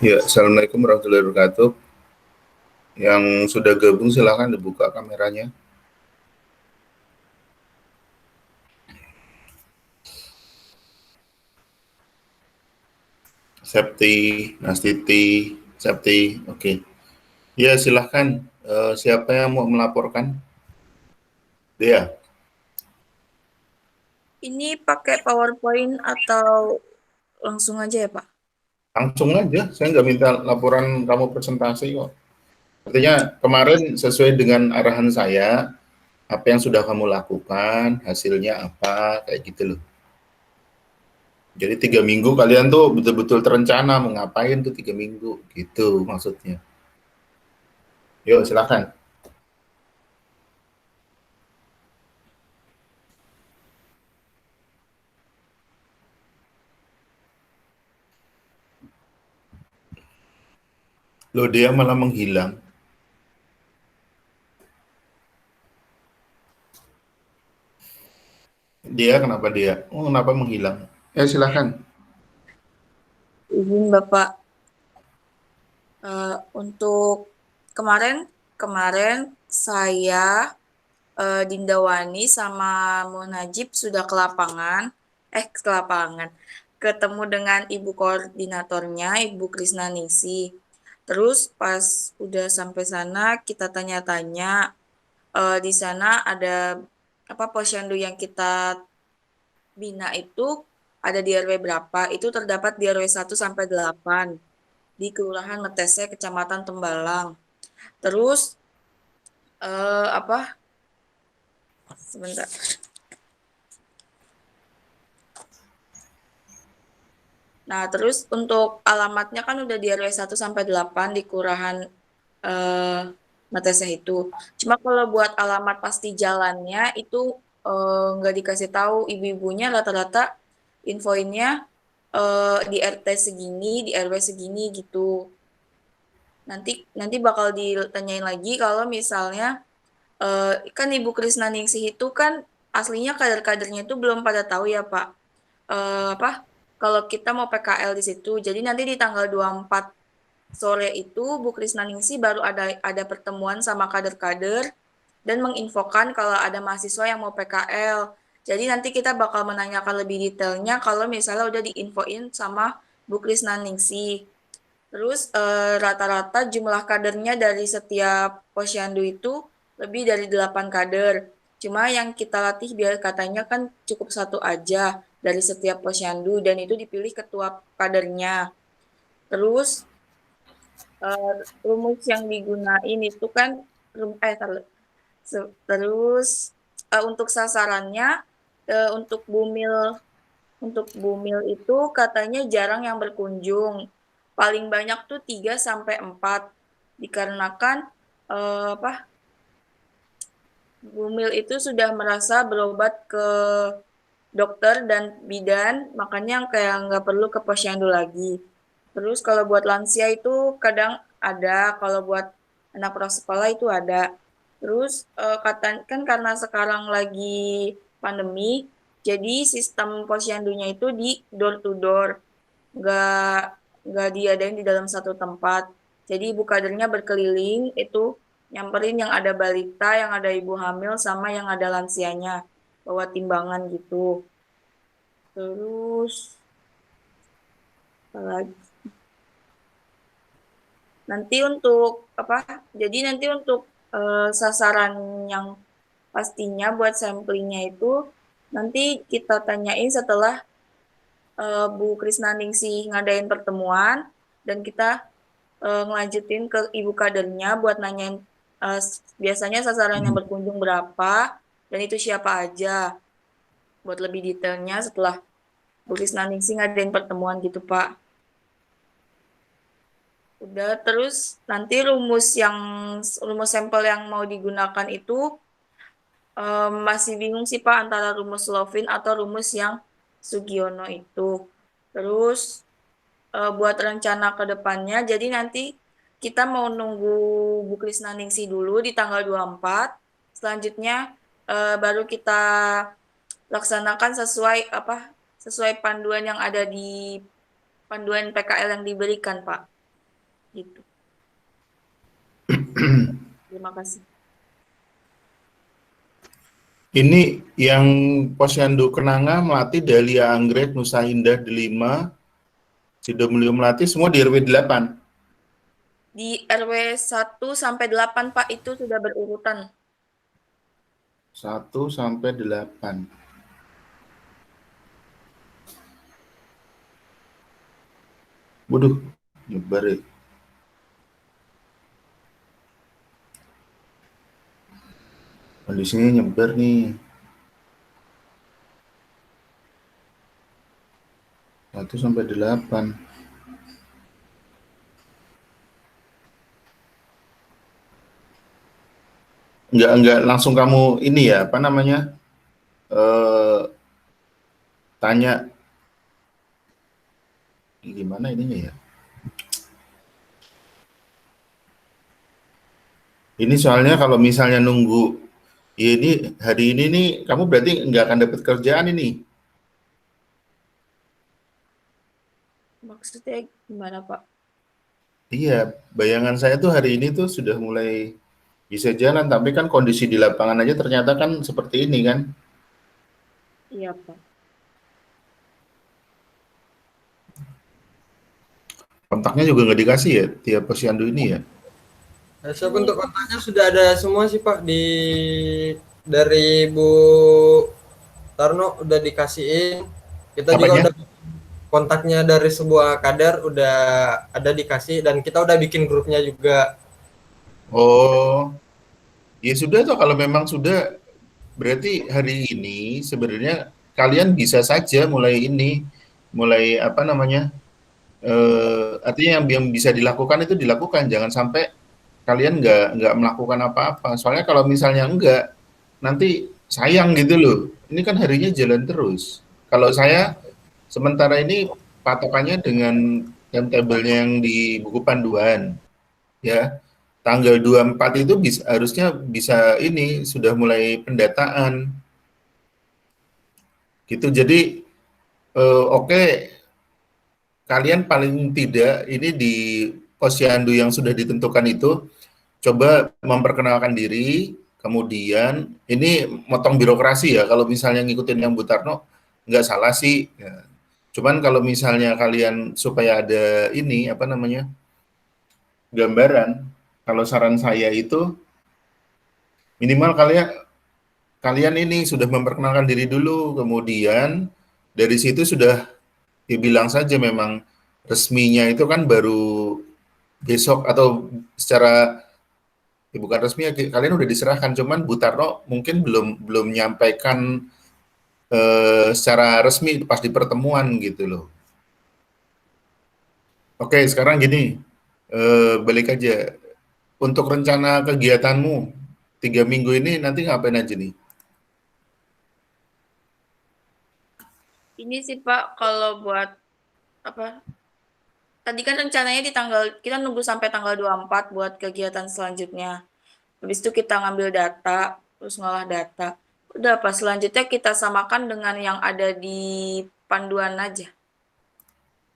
Ya, Assalamualaikum warahmatullahi wabarakatuh. Yang sudah gabung silahkan dibuka kameranya. Septi, Nastiti, Septi, oke. Ya, silahkan. Siapa yang mau melaporkan? Dia, Ini pakai PowerPoint atau langsung aja ya, Pak? langsung aja. Saya nggak minta laporan kamu presentasi kok. Artinya kemarin sesuai dengan arahan saya, apa yang sudah kamu lakukan, hasilnya apa, kayak gitu loh. Jadi 3 minggu kalian tuh betul-betul terencana mau ngapain tuh 3 minggu, gitu maksudnya. Yuk, silahkan. Loh, dia malah menghilang. Dia kenapa dia? Oh, kenapa menghilang? Ya, silahkan. Izin Bapak, untuk kemarin kemarin saya Dinda Wani sama Munajib sudah ke lapangan, ketemu dengan Ibu Koordinatornya, Ibu Krisna Ningsih. Terus pas udah sampai sana kita tanya-tanya, di sana ada apa posyandu yang kita bina itu ada di RW berapa, itu terdapat di RW 1 sampai 8 di Kelurahan Metese, Kecamatan Tembalang. Terus apa? Sebentar. Nah, terus untuk alamatnya kan udah di RW 1 sampai 8 di Kelurahan eh, Metese itu. Cuma kalau buat alamat pasti jalannya itu nggak dikasih tahu ibu-ibunya, rata-rata infoinnya di RT segini, di RW segini gitu. Nanti nanti bakal ditanyain lagi kalau misalnya kan Ibu Krisnaningsih itu kan aslinya kader-kadernya itu belum pada tahu ya Pak. Apa kalau kita mau PKL di situ. Jadi nanti di tanggal 24 sore itu Bu Krisnaningsih baru ada pertemuan sama kader-kader dan menginfokan kalau ada mahasiswa yang mau PKL. Jadi nanti kita bakal menanyakan lebih detailnya kalau misalnya udah diinfoin sama Bu Krisnaningsih. Terus rata-rata jumlah kadernya dari setiap posyandu itu lebih dari 8 kader. Cuma yang kita latih biar katanya kan cukup satu aja dari setiap posyandu dan itu dipilih ketua kadernya. Terus rumus yang digunain itu kan terus untuk sasarannya untuk Bumil itu katanya jarang yang berkunjung. Paling banyak tuh 3 sampai 4. Dikarenakan apa? Bumil itu sudah merasa berobat ke dokter dan bidan, makanya kayak nggak perlu ke posyandu lagi. Terus kalau buat lansia itu kadang ada, kalau buat anak prasekolah itu ada. Terus kata kan karena sekarang lagi pandemi, jadi sistem posyandunya itu di door to door, nggak nggak diadain di dalam satu tempat. Jadi ibu kadernya berkeliling itu nyamperin yang ada balita, yang ada ibu hamil, sama yang ada lansianya, bawa timbangan gitu. Terus apalagi? Nanti untuk apa? Jadi nanti untuk sasaran yang pastinya buat samplingnya itu nanti kita tanyain setelah Bu Krisnaningsih ngadain pertemuan dan kita ngelanjutin ke ibu kadernya buat nanyain eh, biasanya sasaran yang berkunjung berapa dan itu siapa aja buat lebih detailnya setelah Bu Krisnaningsih ngadain pertemuan gitu Pak. Udah terus nanti rumus sampel yang mau digunakan itu masih bingung sih Pak antara rumus Lovin atau rumus yang Sugiono itu. Terus buat rencana ke depannya, jadi nanti kita mau nunggu Bu Krisnaningsih dulu di tanggal 24. Selanjutnya baru kita laksanakan sesuai panduan yang ada di panduan PKL yang diberikan, Pak. gitu. Terima kasih. Ini yang Posyandu Kenanga, Melati, Dahlia Anggrek, Nusa Indah, Delima, Sidomulyo Melati, semua di RW 8. Di RW 1 sampai 8, Pak, itu sudah berurutan. 1 sampai 8. Waduh, nyebar ya. Kondisinya nyebar nih. 1 sampai 8. Enggak langsung kamu ini ya, apa namanya, tanya gimana ininya ya. Ini soalnya kalau misalnya nunggu, ya ini hari ini nih, kamu berarti nggak akan dapat kerjaan ini. Maksudnya gimana, Pak? Iya, bayangan saya tuh hari ini tuh sudah mulai bisa jalan, tapi kan kondisi di lapangan aja ternyata kan seperti ini kan. Iya, Pak. Kontaknya juga nggak dikasih ya, tiap posyandu ini ya? Siap, untuk kontaknya sudah ada semua sih Pak, dari Bu Tarno udah dikasihin. Kita juga Apanya? udah kontaknya dari sebuah kader udah ada dikasih, dan kita udah bikin grupnya juga. Oh, ya sudah tuh kalau memang sudah, berarti hari ini sebenarnya kalian bisa saja mulai apa namanya, artinya yang bisa dilakukan itu dilakukan, jangan sampai kalian nggak melakukan apa-apa. Soalnya kalau misalnya enggak, nanti sayang gitu loh. Ini kan harinya jalan terus. Kalau saya sementara ini patokannya dengan timetable-nya yang di buku panduan, ya. Tanggal 24 itu harusnya bisa ini sudah mulai pendataan. Gitu. Jadi oke, kalian paling tidak ini di posyandu yang sudah ditentukan itu coba memperkenalkan diri, kemudian ini motong birokrasi ya, kalau misalnya ngikutin yang Bu Tarno nggak salah sih. Ya. Cuman kalau misalnya kalian supaya ada ini apa namanya gambaran, kalau saran saya itu minimal kalian ini sudah memperkenalkan diri dulu, kemudian dari situ sudah dibilang saja memang resminya itu kan baru besok atau secara ya bukan resmi ya, kalian udah diserahkan, cuman Bu Tarno mungkin belum menyampaikan secara resmi pas di pertemuan gitu loh. Oke, sekarang gini, balik aja. Untuk rencana kegiatanmu 3 minggu ini nanti ngapain aja nih? Ini sih Pak, kalau buat apa? Tadi kan rencananya kita nunggu sampai tanggal 24 buat kegiatan selanjutnya. Habis itu kita ngambil data, terus ngolah data. Udah pas selanjutnya kita samakan dengan yang ada di panduan aja.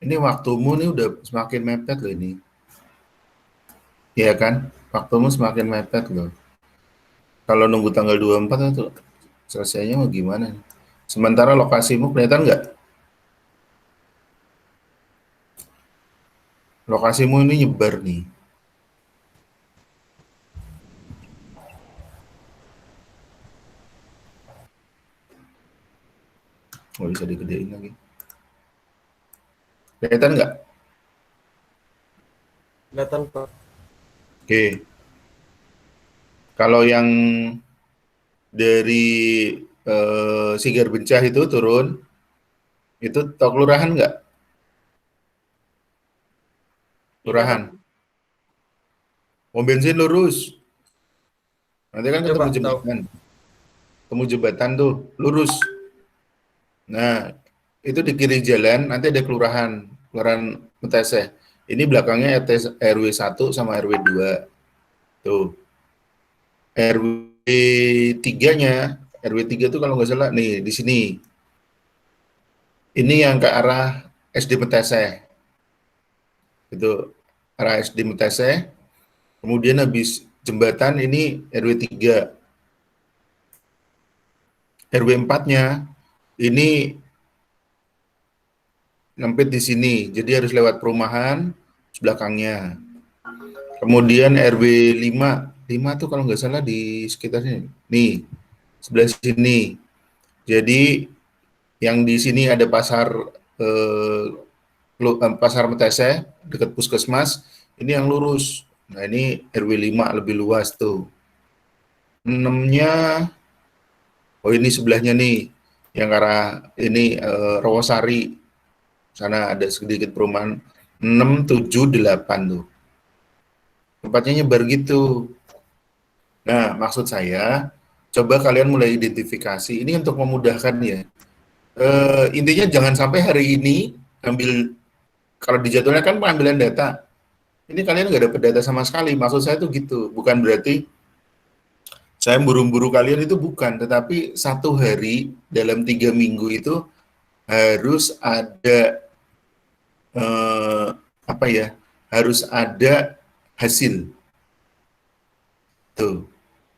Ini waktumu nih udah semakin mepet loh ini. Iya kan? Waktumu semakin mepet loh. Kalau nunggu tanggal 24 itu selesainya mau gimana? Sementara lokasimu kelihatan nggak? Lokasimu ini nyebar nih. Nggak bisa digedein lagi. Kelihatan nggak? Kelihatan Pak. Oke. Kalau yang dari Sigar Bencah itu turun, itu tau kelurahan nggak? Kelurahan. Mau bensin lurus. Nanti kan Iya ketemu Pak, tahu. jembatan. Ketemu jembatan tuh, lurus. Nah, itu di kiri jalan, nanti ada kelurahan Meteseh. Ini belakangnya RW 1 sama RW 2. Tuh. RW 3-nya, RW 3 tuh kalau nggak salah, nih, di sini. Ini yang ke arah SD Meteseh. Itu. arah SD Metese, kemudian habis jembatan ini RW 3. RW 4-nya ini nyempit di sini, jadi harus lewat perumahan belakangnya. Kemudian RW 5 tuh kalau nggak salah di sekitarnya. Nih, sebelah sini. Jadi yang di sini ada pasar Metese dekat puskesmas, ini yang lurus. Nah, ini RW 5 lebih luas tuh. 6-nya, oh ini sebelahnya nih, yang arah ini Rawasari. Sana ada sedikit perumahan 6, 7, 8 tuh. Tempatnya nyebar gitu. Nah, maksud saya, coba kalian mulai identifikasi. Ini untuk memudahkan ya. Intinya jangan sampai hari ini ambil, kalau di jadwalnya kan pengambilan data. Ini kalian nggak dapat data sama sekali. Maksud saya tuh gitu. Bukan berarti saya buru-buru kalian, itu bukan. Tetapi 1 hari dalam 3 minggu itu harus ada harus ada hasil tuh,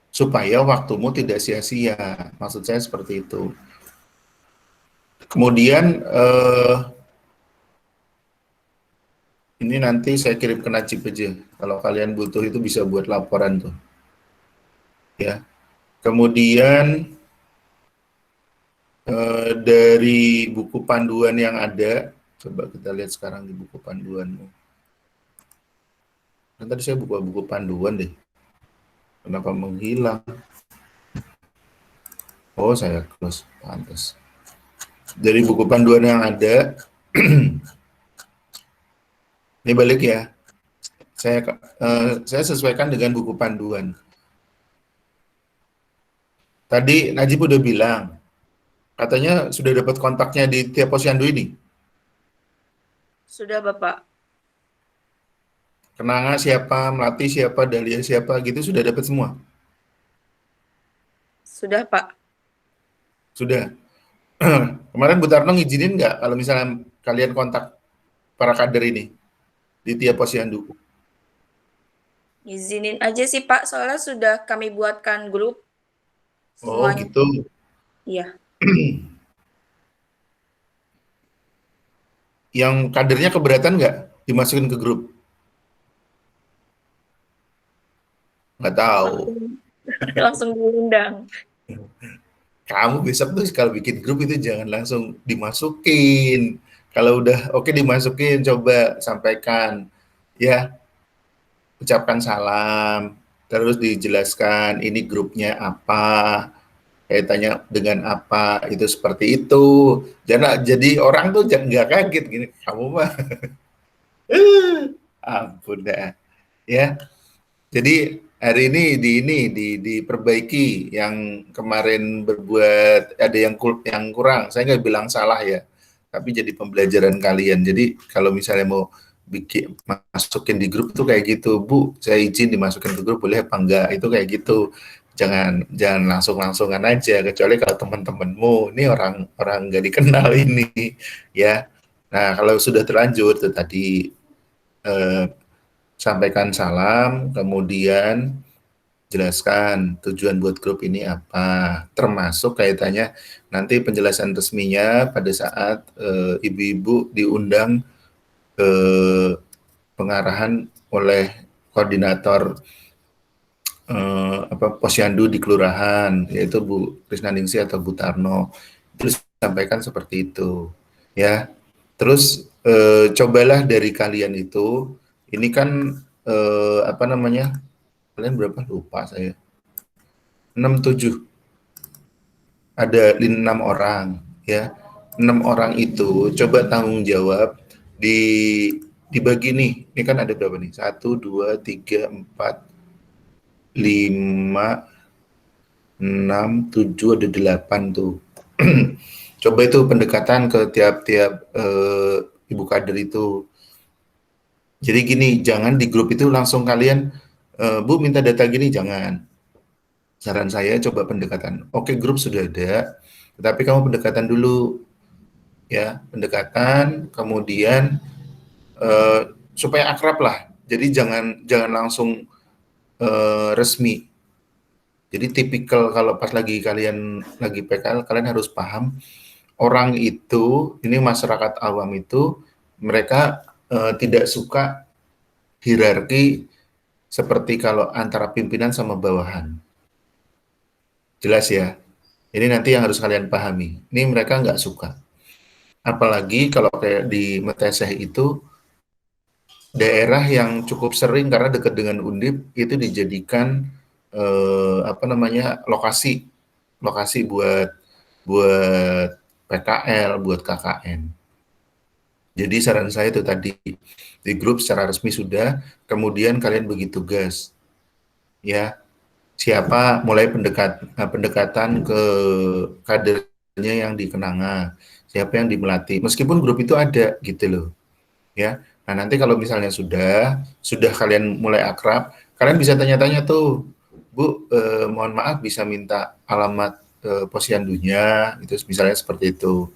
supaya waktumu tidak sia-sia. Maksud saya seperti itu. Kemudian ini nanti saya kirim ke Najib aja. Kalau kalian butuh itu bisa buat laporan tuh. Ya. Kemudian dari buku panduan yang ada, coba kita lihat sekarang di buku panduanmu. Kan tadi saya buka buku panduan deh. Kenapa menghilang? Oh, saya close. Pantas. Dari buku panduan yang ada, ini balik ya. Saya sesuaikan dengan buku panduan. Tadi Najib udah bilang, katanya sudah dapat kontaknya di Tia Posyandu ini. Sudah, Bapak. Kenanga siapa, Melati siapa, Dahlia siapa, gitu sudah dapat semua? Sudah, Pak. Sudah. Kemarin Bu Tarno ngizinin nggak kalau misalnya kalian kontak para kader ini di Tia Posyandu? Izinin aja sih, Pak. Soalnya sudah kami buatkan grup. Oh, Semuanya. gitu. Iya. Yang kadernya keberatan nggak dimasukin ke grup? Nggak tahu. Langsung diundang. Kamu besok tuh kalau bikin grup itu jangan langsung dimasukin. Kalau udah oke dimasukin, coba sampaikan. Ya, ucapkan salam. Terus dijelaskan ini grupnya apa, kaitannya dengan apa, itu seperti itu. Jangan jadi orang tuh nggak kaget gini, kamu mah ampun dah ya. Jadi hari ini diperbaiki yang kemarin berbuat ada yang kurang. Saya nggak bilang salah ya, tapi jadi pembelajaran kalian. Jadi kalau misalnya mau masukin di grup tuh kayak gitu, Bu, saya izin dimasukin ke grup boleh apa enggak, itu kayak gitu. Jangan langsung-langsungan aja, kecuali kalau teman-temanmu ini orang nggak dikenal ini ya. Nah, kalau sudah terlanjur tuh tadi sampaikan salam, kemudian jelaskan tujuan buat grup ini apa, termasuk kaitannya nanti penjelasan resminya pada saat ibu-ibu diundang ke pengarahan oleh koordinator Posyandu di kelurahan, yaitu Bu Krisnaningsi atau Bu Tarno. Itu sampaikan seperti itu ya. Terus cobalah dari kalian itu, ini kan kalian berapa lupa saya, 6-7, ada 6 orang ya. 6 orang itu coba tanggung jawab dibagi nih. Ini kan ada berapa nih? 1, 2, 3, 4, 5, 6, 7, ada 8 tuh. Coba itu pendekatan ke tiap-tiap ibu kader itu. Jadi gini, jangan di grup itu langsung kalian, Bu minta data gini, jangan. Saran saya coba pendekatan. Oke, grup sudah ada, tetapi kamu pendekatan dulu. Ya, pendekatan, kemudian supaya akrab lah. Jadi jangan langsung resmi. Jadi tipikal kalau pas kalian lagi PKL, kalian harus paham orang itu, ini masyarakat awam itu, mereka tidak suka hierarki seperti kalau antara pimpinan sama bawahan. Jelas ya? Ini nanti yang harus kalian pahami. Ini mereka nggak suka. Apalagi kalau kayak di Meteseh itu, daerah yang cukup sering karena dekat dengan Undip itu dijadikan lokasi buat PKL, buat KKN. Jadi saran saya itu tadi di grup secara resmi sudah, kemudian kalian bagi tugas, ya. Siapa mulai pendekatan ke kadernya yang di Kenanga, siapa yang di Melati. Meskipun grup itu ada gitu loh, ya. Nah, nanti kalau misalnya sudah kalian mulai akrab, kalian bisa tanya-tanya tuh, Bu, mohon maaf bisa minta alamat posyandunya, itu misalnya seperti itu.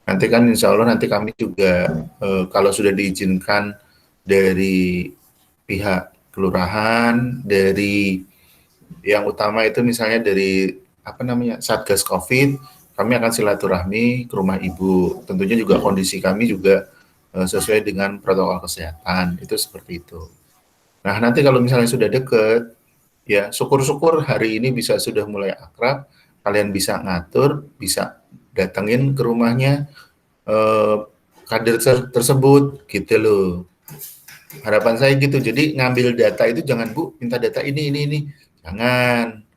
Nanti kan insya Allah nanti kami juga kalau sudah diizinkan dari pihak kelurahan, dari yang utama itu misalnya dari Satgas Covid, kami akan silaturahmi ke rumah ibu. Tentunya juga kondisi kami juga sesuai dengan protokol kesehatan, itu seperti itu. Nah, nanti kalau misalnya sudah deket, ya syukur-syukur hari ini sudah mulai akrab, kalian bisa ngatur, bisa datengin ke rumahnya kader tersebut, gitu loh. Harapan saya gitu, jadi ngambil data itu jangan, Bu, minta data ini. Jangan.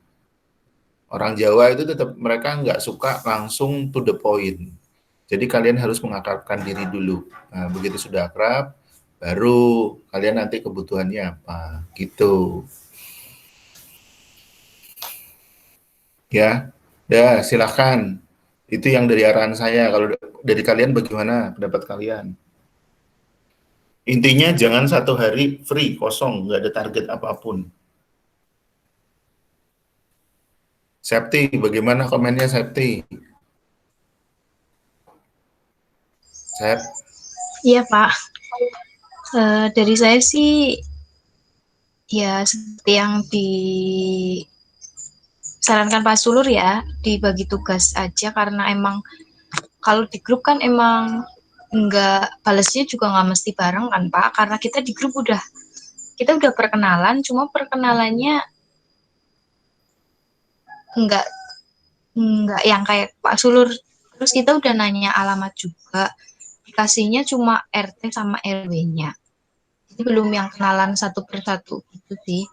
Orang Jawa itu tetap mereka nggak suka langsung to the point. Jadi kalian harus mengakrabkan diri dulu. Nah, begitu sudah akrab, baru kalian nanti kebutuhannya apa, gitu. Ya, silahkan. Itu yang dari arahan saya. Kalau dari kalian bagaimana pendapat kalian? Intinya jangan satu hari free, kosong, nggak ada target apapun. Septi, bagaimana komennya Septi? Iya Pak, dari saya sih ya seperti yang disarankan Pak Sulur ya, dibagi tugas aja karena emang kalau di grup kan emang nggak balesnya juga nggak mesti bareng kan Pak, karena kita di grup kita udah perkenalan, cuma perkenalannya nggak yang kayak Pak Sulur, terus kita udah nanya alamat juga, dikasihnya cuma RT sama RW-nya. Jadi belum yang kenalan satu persatu gitu sih.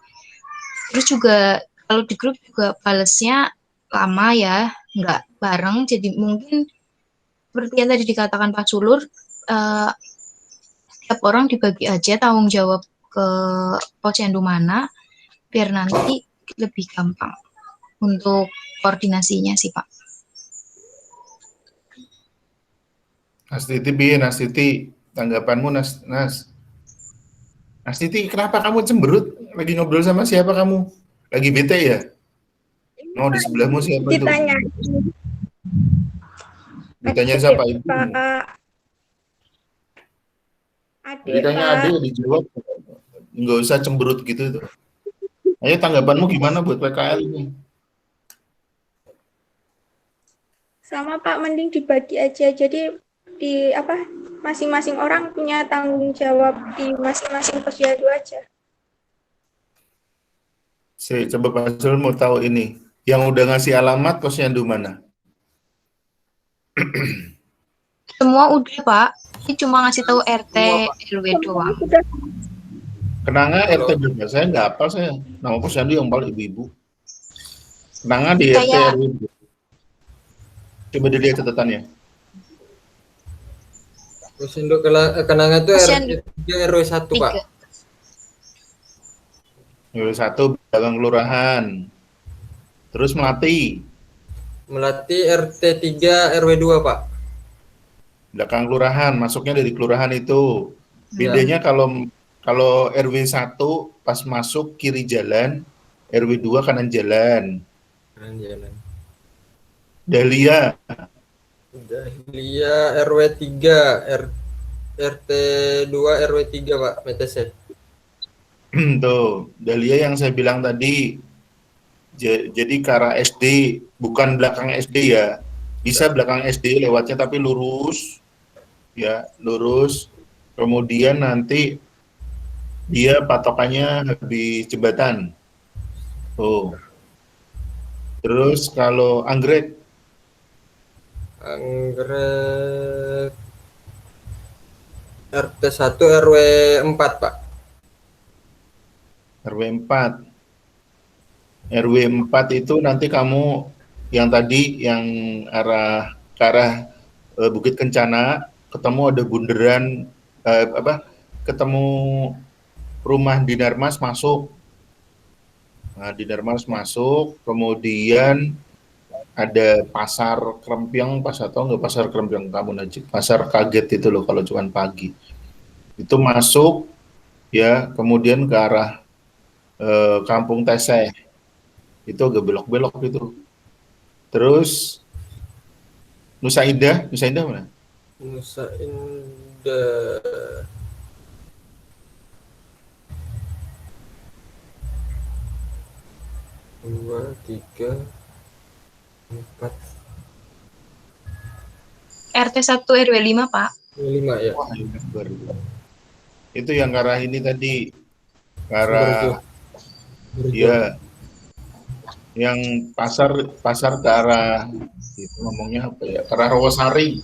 Terus juga kalau di grup juga balesnya lama ya, nggak bareng. Jadi mungkin seperti yang tadi dikatakan Pak Sulur, setiap orang dibagi aja tanggung jawab ke posyandu mana, biar nanti lebih gampang untuk koordinasinya sih Pak. Nastiti, tanggapanmu Nas. Nastiti, kenapa kamu cemberut? Lagi ngobrol sama siapa kamu? Lagi bete ya? Oh, di sebelahmu siapa itu? Ditanya siapa itu? Ditanya adik, dijawab. Nggak usah cemberut gitu tuh. Ayo tanggapanmu gimana buat PKL ini? Sama Pak, mending dibagi aja. Jadi masing-masing orang punya tanggung jawab di masing-masing posyandu aja. Coba Pak Sul mau tahu ini. Yang udah ngasih alamat posyandu mana? Semua udah Pak, ini cuma ngasih tahu RT, RW doang. Kenanga RT berapa? Saya nggak hafal saya. Nama posyandu yang paling ibu-ibu. Kenanga di RT RW. Coba dilihat catatannya. Posyandu Kenanga itu RT 3 RW 1 Pak. RW 1 belakang kelurahan. Terus Melati RT 3 RW 2 Pak. Belakang kelurahan, masuknya dari kelurahan itu. Bedanya kalau RW 1 pas masuk kiri jalan, RW 2 kanan jalan. Dahlia RW 3 RT 2 RW 3 Pak, Meteseh. Tuh, Dahlia yang saya bilang tadi, jadi ke arah SD, bukan belakang SD ya. Bisa belakang SD lewatnya tapi lurus, ya, lurus. Kemudian nanti dia patokannya habis jembatan. Tuh. Terus kalau anggrek, Anggrek RT 1 RW 4, Pak. RW 4. RW 4 itu nanti kamu yang tadi yang ke arah Bukit Kencana, ketemu ada bundaran ketemu rumah Dinarmas masuk. Nah, Dinarmas masuk, kemudian ada pasar Krempiang, pas atau nggak pasar Krempiang kamu Najib, pasar kaget itu loh kalau cuman pagi. Itu masuk ya, kemudian ke arah Kampung Teseh. Itu agak belok-belok itu. Terus Nusa Indah mana? Nusa Indah. Dua, tiga, empat, RT 1 RW 5, Pak. 5 ya. Wah, baru. Itu yang ke arah ini tadi, ke Sumberjo. arah ya, yang pasar ke arah itu ngomongnya apa ya? Ke arah Rawasari.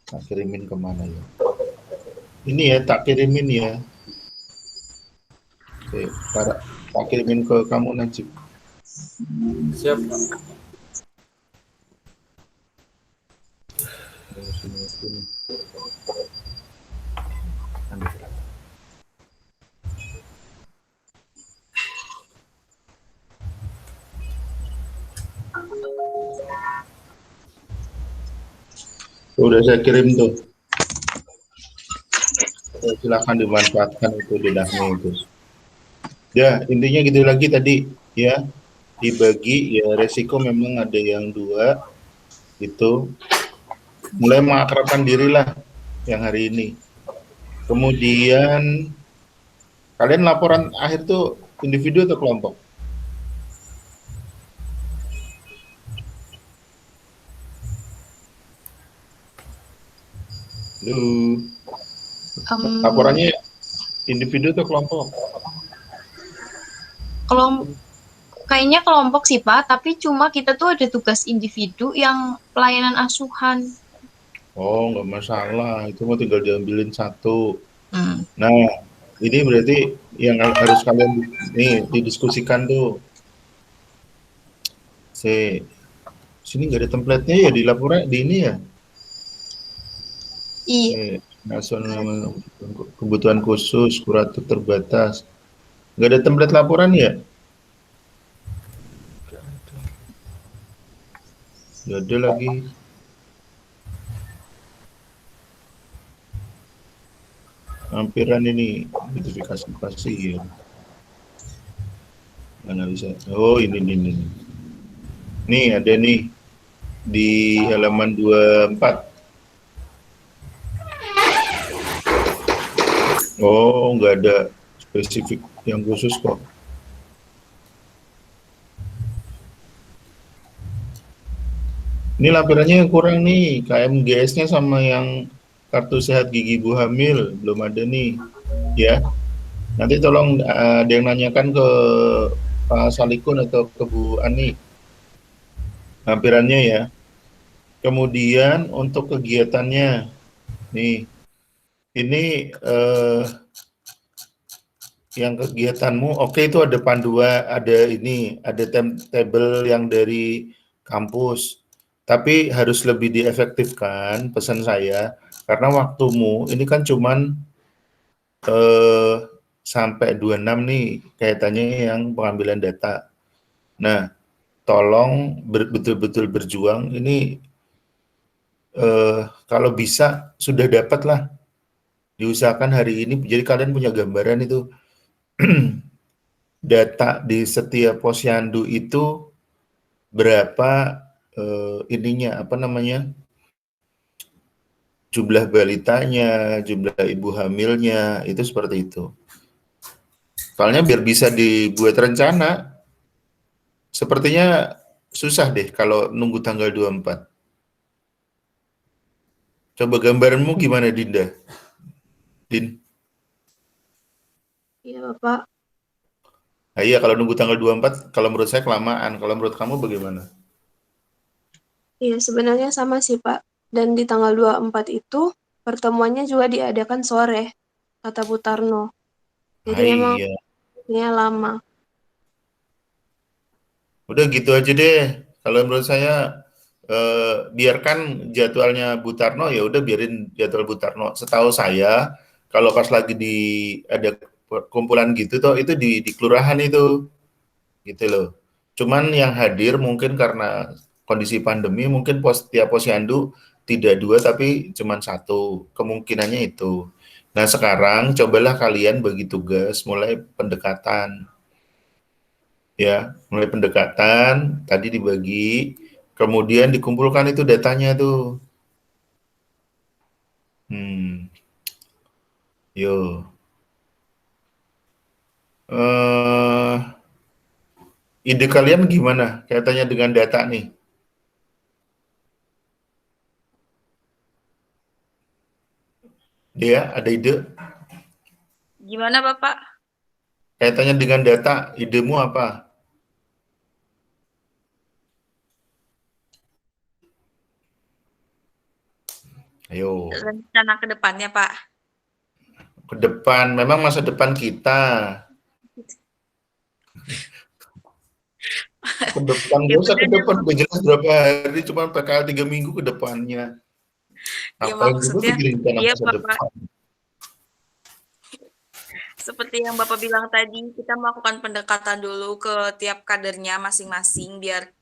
Tak kirimin kemana ya? Ini ya, tak kirimin ya. Oke, tak kirimin ke kamu Najib. Siap. Udah saya kirim tuh. Silakan dimanfaatkan itu dinahnya itu. Ya, intinya gitu lagi tadi ya. Dibagi ya, resiko memang ada yang 2 itu mulai mengakrabkan diri lah yang hari ini. Kemudian kalian laporan akhir tuh individu atau kelompok? Laporannya individu atau kelompok? Kayaknya kelompok sih, Pak, tapi cuma kita tuh ada tugas individu yang pelayanan asuhan. Oh, nggak masalah, itu mau tinggal diambilin 1. Hmm. Nah, ini berarti yang harus kalian nih didiskusikan tuh. Sini nggak ada template-nya ya di laporan di ini ya? Iya. Nasional kebutuhan khusus, kurator terbatas. Nggak ada template laporan ya? Nggak ada lagi. Hampiran ini notifikasi pasien. Mana bisa? Oh, ini. Nih ada nih di halaman 24. Oh, nggak ada spesifik yang khusus kok. Ini lampirannya yang kurang nih, KMGS-nya sama yang kartu sehat gigi ibu hamil belum ada nih, ya. Nanti tolong ada yang nanyakan ke Pak Salikun atau ke Bu Ani lampirannya ya. Kemudian untuk kegiatannya, nih, ini yang kegiatanmu, oke, itu ada panduan, ada timetable yang dari kampus, tapi harus lebih diefektifkan, pesan saya, karena waktumu ini kan cuman sampai 26 nih kaitannya yang pengambilan data. Nah, tolong betul-betul berjuang, ini kalau bisa sudah dapat lah, diusahakan hari ini, jadi kalian punya gambaran itu, data di setiap posyandu itu berapa ininya, apa namanya, jumlah balitanya, jumlah ibu hamilnya, itu seperti itu. Soalnya biar bisa dibuat rencana, sepertinya susah deh kalau nunggu tanggal 24. Coba gambaranmu gimana, Dinda? Din? Iya, Bapak. Nah, iya, kalau nunggu tanggal 24, kalau menurut saya kelamaan. Kalau menurut kamu bagaimana? Iya, sebenarnya sama sih, Pak. Dan di tanggal 24 itu pertemuannya juga diadakan sore, kata Bu Tarno. Ah, Jadi emang iya. lama. Udah gitu aja deh. Kalau menurut saya, biarkan jadwalnya Bu Tarno, ya udah biarin jadwal Bu Tarno. Setahu saya, kalau pas lagi ada kumpulan gitu toh itu di kelurahan itu, gitu loh. Cuman yang hadir mungkin karena kondisi pandemi, mungkin tiap posyandu tidak dua tapi cuman satu, kemungkinannya itu. Nah sekarang cobalah kalian bagi tugas mulai pendekatan. Ya, mulai pendekatan, tadi dibagi, kemudian dikumpulkan itu datanya tuh. Yo. Eh, ide kalian gimana kaitannya dengan data nih? Dia ada ide? Gimana Bapak? Kaitannya dengan data, idemu apa? Ayo, Rencana ke depannya Pak. ke depan, memang masa depan kita. Ke depan, Ya gak usah udah ke deh, depan, udah jelas berapa hari, cuma PKL 3 minggu ke depannya. ya Ngapain dulu maksudnya pikirin rencana iya masa Bapak. depan? Seperti yang Bapak bilang tadi, kita melakukan pendekatan dulu ke tiap kadernya masing-masing biar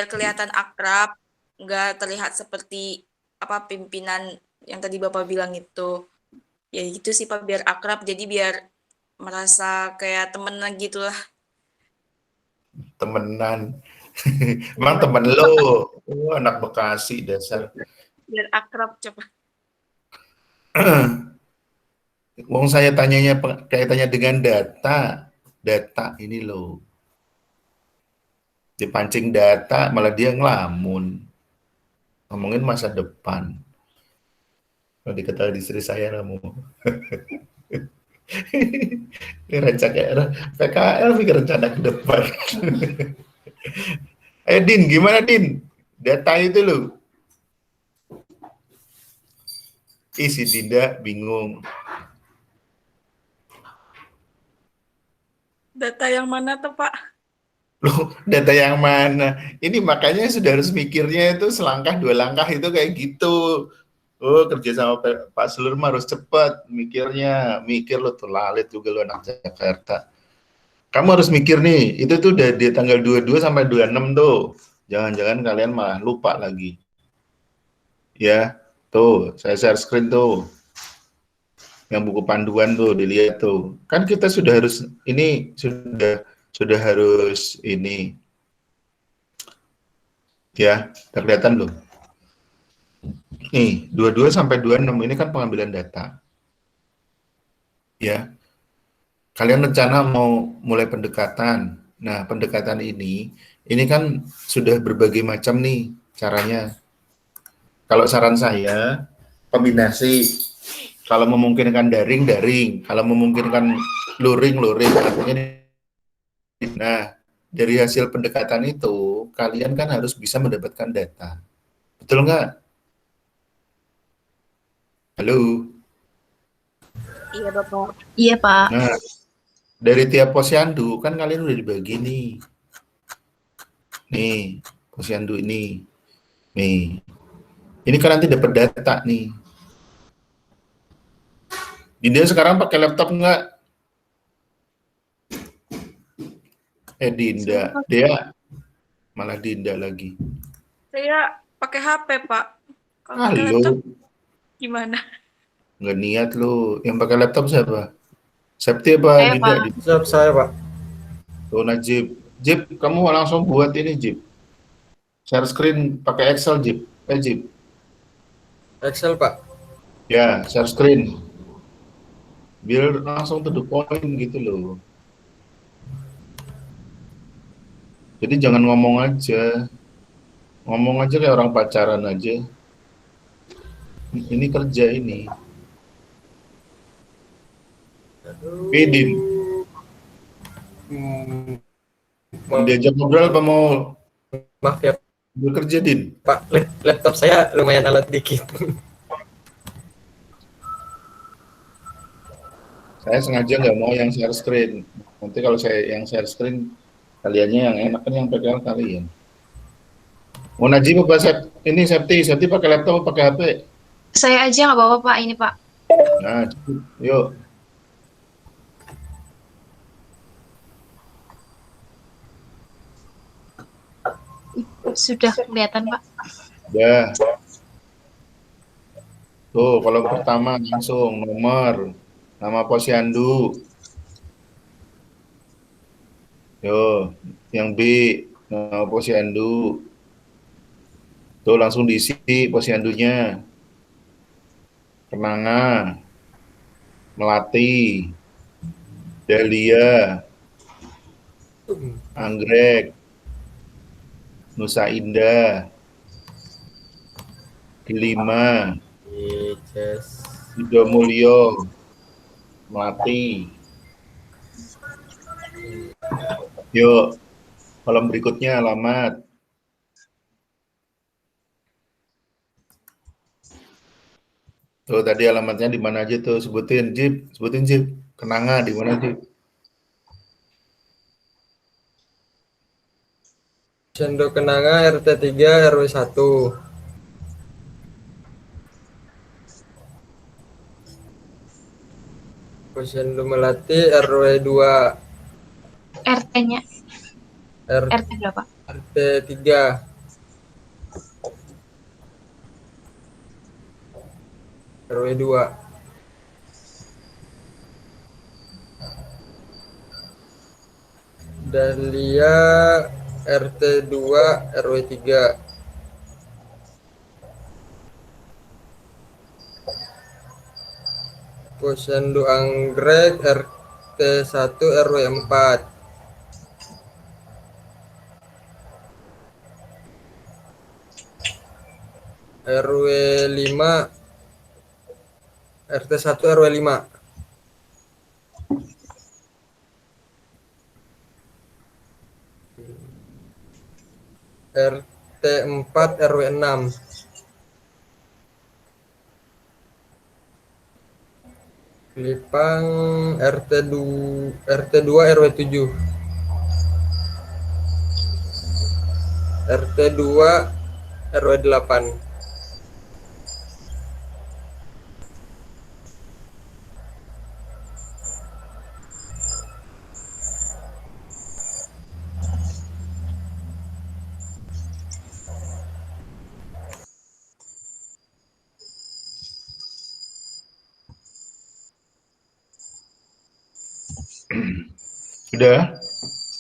kelihatan akrab, nggak terlihat seperti apa pimpinan yang tadi Bapak bilang itu. Ya gitu sih Pak, biar akrab, jadi biar merasa kayak temenan gitu lah. Temenan. Iya, Emang temen lo, anak Bekasi dasar. biar akrab coba. Wong saya tanyanya kaitannya dengan data ini loh. Dipancing data malah dia ngelamun. Ngomongin masa depan. Kalau diketahui istri saya kamu. Rencana PKL pikir rencana ke depan. Din, gimana Din? Data itu loh. Si Dinda bingung. Data yang mana tuh Pak? Loh, data yang mana? Ini makanya sudah harus mikirnya itu selangkah dua langkah itu kayak gitu. Oh, kerja sama Pak Selur mah harus cepat mikirnya. Mikir lo tuh lalit juga lo anak Jakarta. Kamu harus mikir nih, itu tuh dari tanggal 22 sampai 26 tuh. Jangan-jangan kalian malah lupa lagi. Ya, tuh, saya share screen tuh. Yang buku panduan tuh dilihat tuh. Kan kita sudah harus ini sudah harus ini ya, kelihatan loh. Nih, 22 sampai 26 ini kan pengambilan data. Ya. Kalian rencana mau mulai pendekatan. Nah, pendekatan ini kan sudah berbagai macam nih caranya. Kalau saran saya, kombinasi. Kalau memungkinkan daring. Kalau memungkinkan luring. Artinya, nah, dari hasil pendekatan itu, kalian kan harus bisa mendapatkan data. Betul nggak? Halo? Iya Bapak. Iya, Pak. Nah, dari tiap posyandu, kan kalian udah dibagi nih. Nih, posyandu ini. Nih. Ini kan nanti dapat data nih. Dinda sekarang pakai laptop nggak? Dinda. Dia malah Dinda lagi. Saya pakai HP Pak. Kalau pakai Halo. laptop gimana? Nggak niat lu. Yang pakai laptop siapa? Septi apa Saya, Dinda? Pak. Siap saya, Pak. Tuh, Najib. Jip, kamu langsung buat ini, Jip. Share screen pakai Excel, Jip. Jip. Excel, Pak. Ya, share screen. Biar langsung to the point gitu loh. Jadi jangan ngomong aja. Ngomong aja kayak orang pacaran aja. Ini kerja ini. Oke, Din. Hmm, Mau diajak ngobrol apa mau maaf ya, bekerja, Din? Pak. Laptop saya lumayan alat dikit. Saya sengaja nggak mau yang share screen. Nanti kalau saya yang share screen, kaliannya yang enak kan yang pegang kalian. Mau Najib apa ini Septi pakai laptop apa pakai HP? Saya aja nggak apa-apa Pak, ini Pak. Nah, yuk. Sudah kelihatan Pak. Ya. Tuh, kalau pertama langsung nomor, nama posyandu. Yo, yang B, nama posyandu. Tuh langsung diisi posyandunya. Kenanga, Melati, Dahlia, Anggrek, Nusa Indah, Delima, Yes. Yudo Mulyo, Melati. Yuk, kolom berikutnya alamat. Tuh tadi alamatnya di mana aja tuh? Sebutin Jip. Kenanga di mana Jip? Posyandu Kenanga RT 3 RW 1. Posyandu Melati RW 2 RT-nya RT RT berapa? 3 RW 2. Dahlia RT 2 RW 3. Posyandu Anggrek RT 1 RW 4. RW 5 RT 1 RW 5. RT 4 RW 6. Lipang RT 2 RW 7. RT 2 RW 8. Sudah?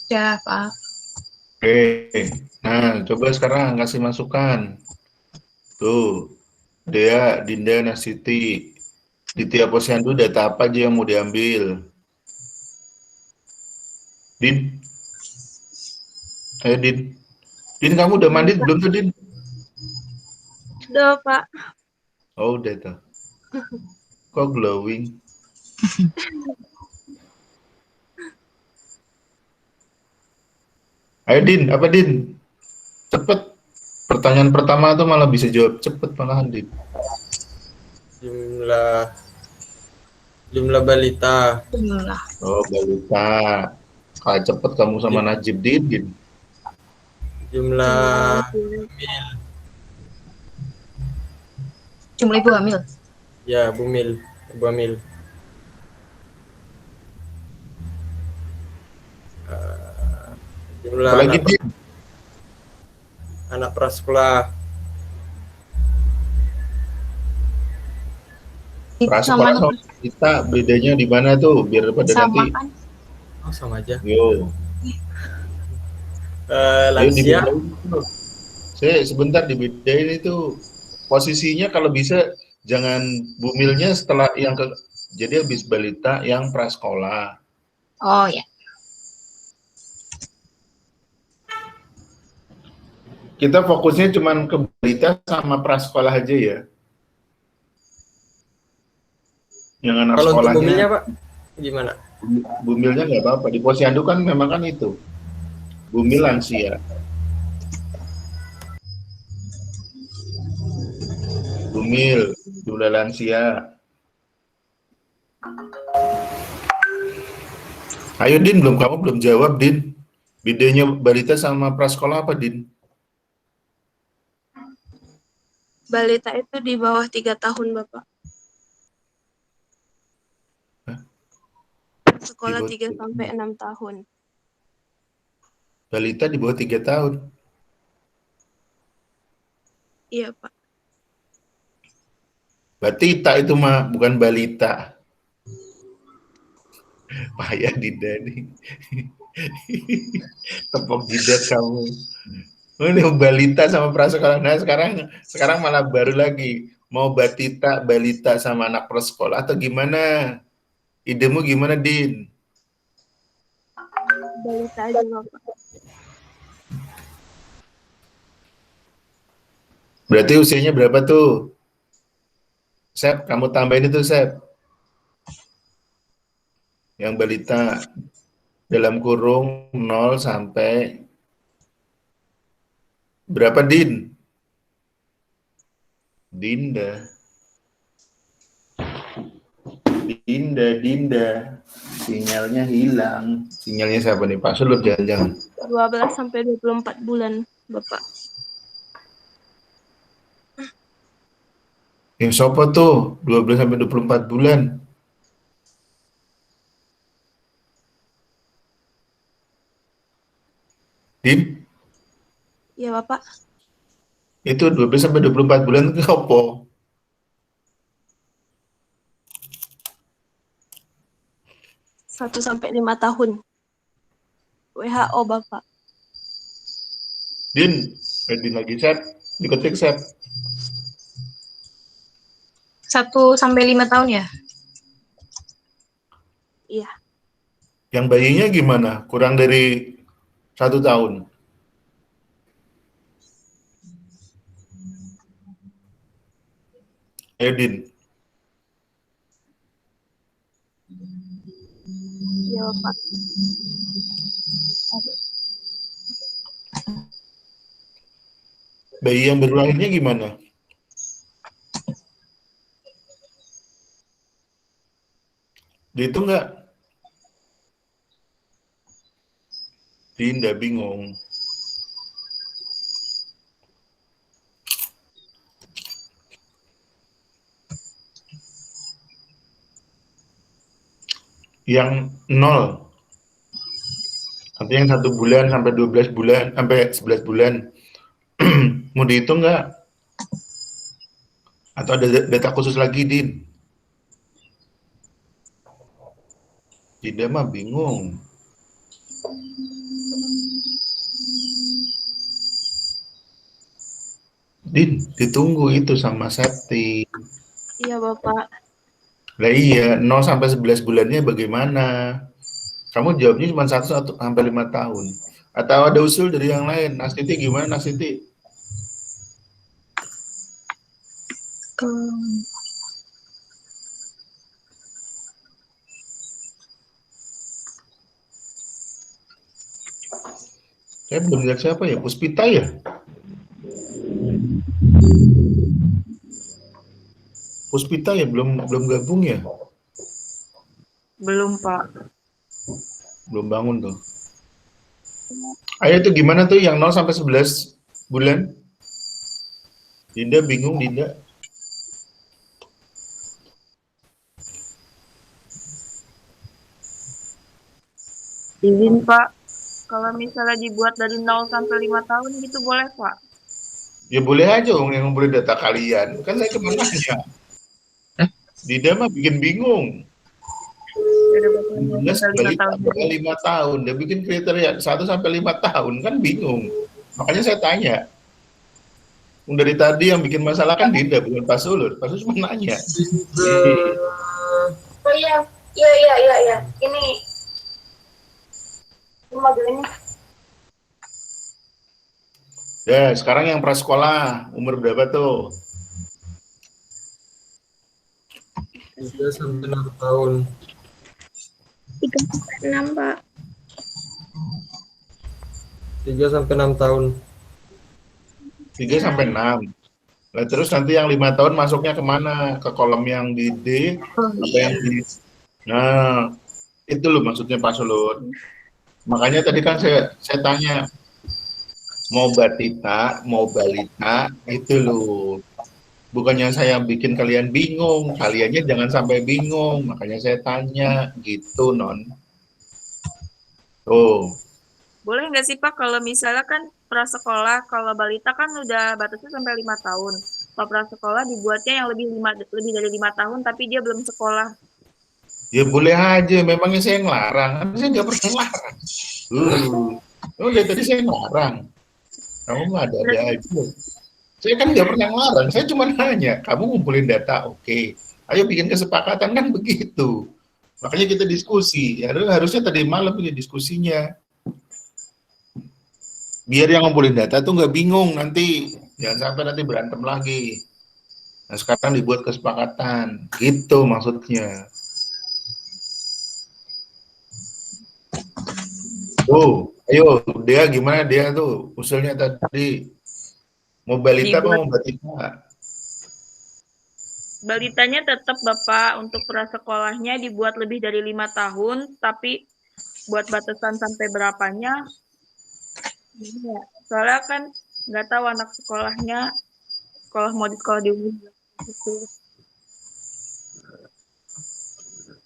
Ya Pak. Oke. Nah, coba sekarang kasih masukan. Tuh, Dea, Dinda, Nasiti. Di tiap posyandu data apa aja yang mau diambil? Din? Ayo, Din. Din, kamu udah mandi belum tuh, Din? Udah, Pak. Oh, udah tuh. Kok glowing? Ayo, Din. Apa, Din? Cepet. Pertanyaan pertama tuh malah bisa jawab cepet malahan, Din. Jumlah balita. Jumlah. Oh, balita. Kalah cepet kamu sama Najib, Din. Jumlah Jumlah ibu hamil. ya Ibu hamil. Jumlah Apalagi, Din? anak prasekolah. Prasekolah sama kita bedanya di mana tuh? Biar pada sama nanti. kan? Oh, sama aja. Yo. Ayo Lansia. dibedain. Saya sebentar dibedain itu posisinya kalau bisa jangan bumilnya setelah yang ke, jadi habis balita yang prasekolah. Oh ya. Kita fokusnya cuman ke balita sama prasekolah aja ya. Yang anak Kalau untuk sekolahnya, bumilnya Pak, gimana? bumilnya nggak apa-apa. Di posyandu kan memang kan itu, bumil lansia. Bumil, jumlah lansia. Ayo Din, kamu belum jawab Din. Bedanya balita sama prasekolah apa Din? Balita itu di bawah 3 tahun, Bapak. Hah? Sekolah Di bawah 3 sampai 6 tahun. Balita di bawah 3 tahun. Iya, Pak. Batita itu mah, bukan balita. Payah Dinda nih. Tepok jidat kamu. Oh, ini balita sama prasekolah. Nah, sekarang malah baru lagi. Mau batita, balita sama anak prasekolah atau gimana? Idemu gimana, Din? Balita aja, Bapak. Berarti usianya berapa tuh? Sep, kamu tambahin itu, Sep. Yang balita dalam kurung 0 sampai berapa, Din? Dinda. Dinda. Sinyalnya hilang. Sinyalnya siapa nih? Pak Sulub jangan-jangan. 12 sampai 24 bulan, Bapak. Yang sopo tuh 12 sampai 24 bulan. Din, Iya, Bapak. itu 12 sampai 24 bulan itu apa? 1 sampai 5 tahun. WHO, Bapak. Din, Din lagi Sep, diketik Sep. 1 sampai 5 tahun ya? Iya. Yang bayinya gimana? Kurang dari 1 tahun. Ayo Din. Iya, Bapak. Bayi yang baru lahirnya gimana? Dihitung nggak? Dinda bingung. Yang 0. Artinya yang 1 bulan sampai 12 bulan, sampai 11 bulan. Mau dihitung nggak? Atau ada data khusus lagi, Din? Dinda mah bingung. Din, ditunggu itu sama Septi. Iya, Bapak. Lah iya, 0 sampai 11 bulannya bagaimana? Kamu jawabnya cuma 1 sampai 5 tahun. Atau ada usul dari yang lain? Nastiti gimana, Nastiti? Saya belum lihat siapa ya, Puspita ya? Puspita ya, belum gabung ya? Belum, Pak. Belum bangun tuh. Ayo tuh gimana tuh yang 0 sampai 11 bulan? Dinda bingung, Dinda. Izin, Pak. Kalau misalnya dibuat dari 0 sampai 5 tahun gitu boleh, Pak? Ya boleh aja yang boleh data kalian. Kan saya cuma nanya. Dinda mah bikin bingung. Dari 0 Jelas sampai 5 balita tahun. sampai 5 tahun. Dia bikin kriteria 1 sampai 5 tahun. Kan bingung. Makanya saya tanya. Dari tadi yang bikin masalah kan Dinda, bukan Pak Sulur. Pak Sulur cuma nanya. Oh iya, iya. Ini modul ini. Ya, sekarang yang prasekolah, umur berapa tuh? 3 sampai 6 tahun. 3 sampai 6, Pak. 3 sampai 6 tahun. 3 sampai 6. Nah, terus nanti yang 5 tahun masuknya kemana? Ke kolom yang di D, Oh apa iya. yang di... Nah, itu loh maksudnya Pak Sulur. Makanya tadi kan saya tanya, mau batita, mau balita, itu loh. Bukannya saya bikin kalian bingung, kaliannya jangan sampai bingung. Makanya saya tanya, gitu, Non. Tuh. Boleh nggak sih Pak kalau misalnya kan prasekolah, kalau balita kan udah batasnya sampai 5 tahun. Kalau prasekolah dibuatnya yang lebih dari 5 tahun tapi dia belum sekolah. Ya boleh aja, memangnya saya ngelarang. Kan saya nggak pernah ngelarang. Udah tadi saya ngelarang. Kamu nggak ada aja. Saya kan nggak pernah ngelarang, saya cuma nanya, kamu ngumpulin data, oke. Ayo bikin kesepakatan, kan begitu. Makanya kita diskusi. Ya, harusnya tadi malam ini diskusinya. Biar yang ngumpulin data tuh nggak bingung nanti. Jangan sampai nanti berantem lagi. Nah, sekarang dibuat kesepakatan. Gitu maksudnya. Ayo, dia gimana dia tuh? Usulnya tadi. Mau balita apa mau batita? Balitanya tetap Bapak untuk prasekolahnya dibuat lebih dari 5 tahun, tapi buat batasan sampai berapanya, ya. Soalnya kan nggak tahu anak sekolahnya, mau di sekolah di umum itu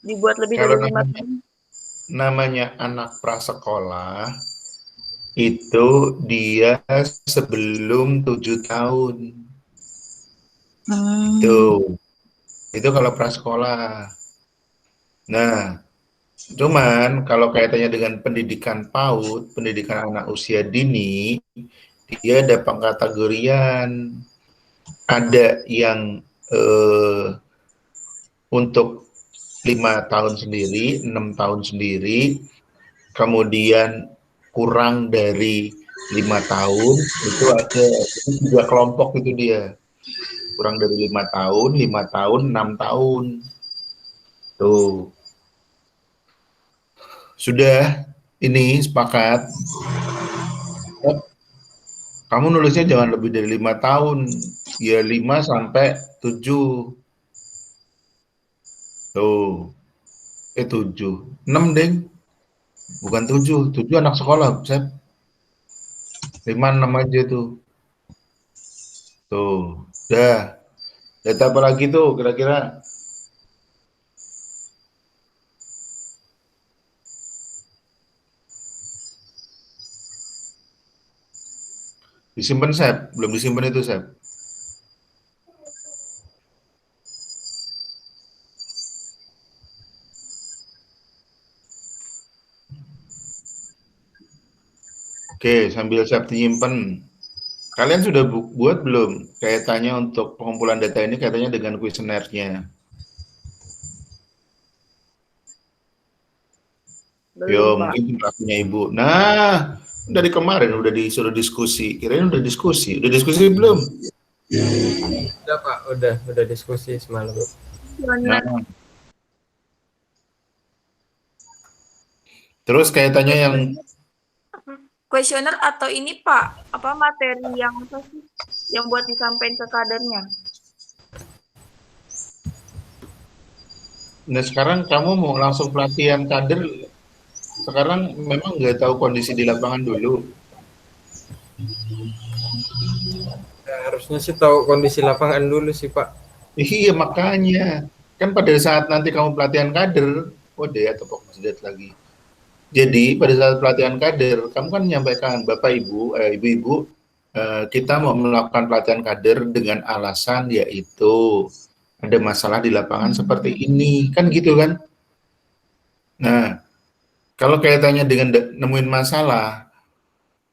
dibuat lebih Kalau dari 5 tahun. namanya anak prasekolah, itu dia sebelum 7 tahun. Itu kalau prasekolah. Nah, cuman kalau kaitannya dengan pendidikan PAUD, pendidikan anak usia dini, dia ada pengkategorian. Ada yang untuk 5 tahun sendiri, 6 tahun sendiri, kemudian kurang dari 5 tahun, itu ada 3 kelompok itu dia. Kurang dari 5 tahun, 5 tahun, 6 tahun. Tuh. Sudah ini sepakat. Kamu nulisnya jangan lebih dari 5 tahun. Ya 5 sampai 7. Tuh. 7. 6, Deng. Bukan 7. 7 anak sekolah, Sep. 5, 6 aja tuh. Tuh. Dah. Data apa lagi tuh kira-kira? Disimpan, Sep? Belum disimpan itu, Sep? Oke, sambil Sep nyimpen. Kalian sudah buat belum kaitannya untuk pengumpulan data ini kaitannya dengan kuesionernya? Yo, Belum, Pak. mungkin punya Ibu. Nah, dari kemarin udah disuruh diskusi. Kirain udah diskusi. Udah diskusi belum? Udah Pak, udah diskusi semalam. Nah, terus kaitannya yang Kuesioner atau ini Pak, apa materi yang apa sih yang buat disampaikan ke kadernya? nah sekarang kamu mau langsung pelatihan kader, sekarang memang nggak tahu kondisi di lapangan dulu. Ya, harusnya sih tahu kondisi lapangan dulu sih Pak. Iya makanya, kan pada saat nanti kamu pelatihan kader, ya tepok masjid lagi. Jadi pada saat pelatihan kader, kamu kan menyampaikan Bapak Ibu, Ibu-ibu, kita mau melakukan pelatihan kader dengan alasan yaitu ada masalah di lapangan seperti ini, kan gitu kan? Nah, kalau kaitannya dengan nemuin masalah,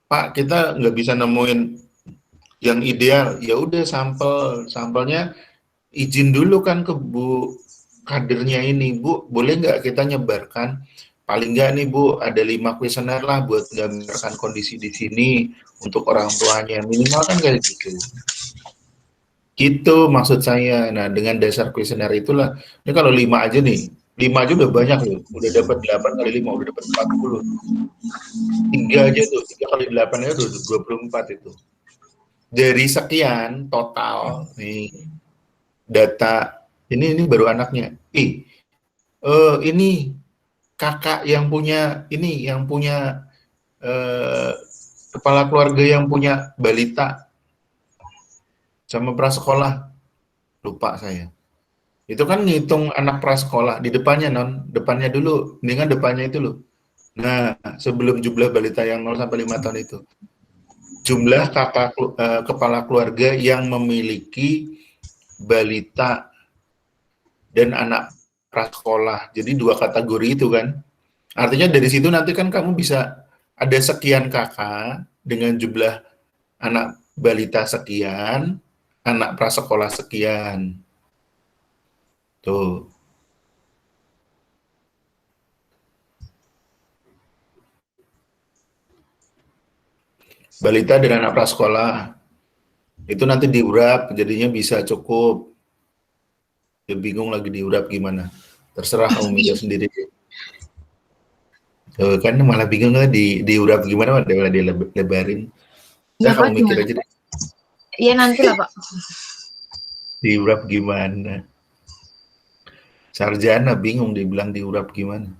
Pak, kita nggak bisa nemuin Yang ideal, ya udah sampelnya izin dulu kan ke Bu kadernya ini, Bu, boleh nggak kita nyebarkan paling nggak nih Bu ada 5 kuesioner lah buat gambarkan kondisi di sini untuk orang tuanya, minimal kan kayak gitu. Gitu maksud saya. Nah, dengan dasar kuesioner itulah, ini kalau 5 aja nih, 5 aja udah banyak loh, udah dapat 8 kali 5, udah dapat 40. 3 aja tuh, 3 kali 8 aja udah 24 itu. Dari sekian total nih data, ini baru anaknya. Ini kakak yang punya, ini yang punya kepala keluarga yang punya balita sama prasekolah, lupa saya. Itu kan ngitung anak prasekolah di depannya depannya dulu, dengan depannya itu loh. Nah, sebelum jumlah balita yang 0 sampai 5 tahun itu, jumlah kakak kepala keluarga yang memiliki balita dan anak prasekolah. Jadi 2 kategori itu kan. Artinya dari situ nanti kan kamu bisa ada sekian kakak dengan jumlah anak balita sekian, anak prasekolah sekian. Tuh. Balita dan anak prasekolah. Itu nanti diurap, jadinya bisa cukup. Ya bingung lagi diurap gimana. Terserah kamu mikir sendiri. Tuh, kan malah bingung lah diurap gimana, malah dilebarin. Iya, Nah, Pak, kamu mikir gimana? aja deh. Iya, nanti lah, Pak. Diurap gimana. Sarjana bingung dibilang diurap gimana.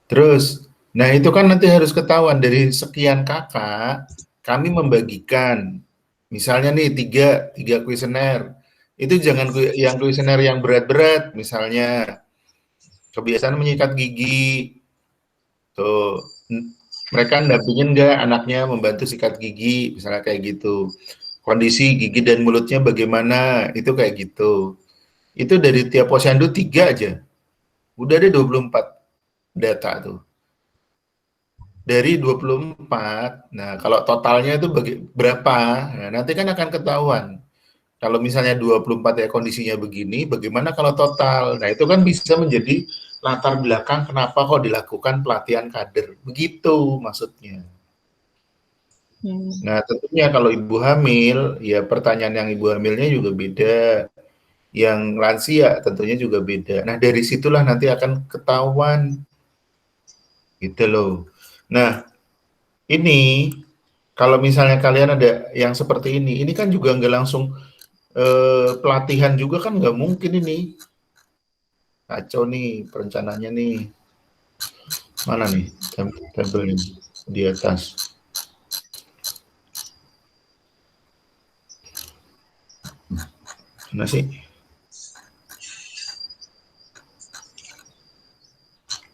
Terus, nah itu kan nanti harus ketahuan dari sekian kakak, kami membagikan, misalnya nih tiga kuesioner, itu jangan yang kuesioner yang berat-berat, misalnya kebiasaan menyikat gigi, tuh mereka ndampingin nggak anaknya membantu sikat gigi, misalnya kayak gitu. Kondisi gigi dan mulutnya bagaimana, itu kayak gitu. Itu dari tiap posyandu 3 aja, udah ada 24 data tuh. Dari 24, nah kalau totalnya itu berapa, nah, nanti kan akan ketahuan. Kalau misalnya 24 ya kondisinya begini, bagaimana kalau total? Nah itu kan bisa menjadi latar belakang kenapa kok dilakukan pelatihan kader. Begitu maksudnya. Nah tentunya kalau ibu hamil, ya pertanyaan yang ibu hamilnya juga beda. Yang lansia tentunya juga beda. Nah dari situlah nanti akan ketahuan. Gitu loh. Nah ini kalau misalnya kalian ada yang seperti ini kan juga nggak langsung pelatihan juga kan nggak mungkin ini. Kacau nih perencanaannya nih. Mana nih tabelnya di atas. Mana sih?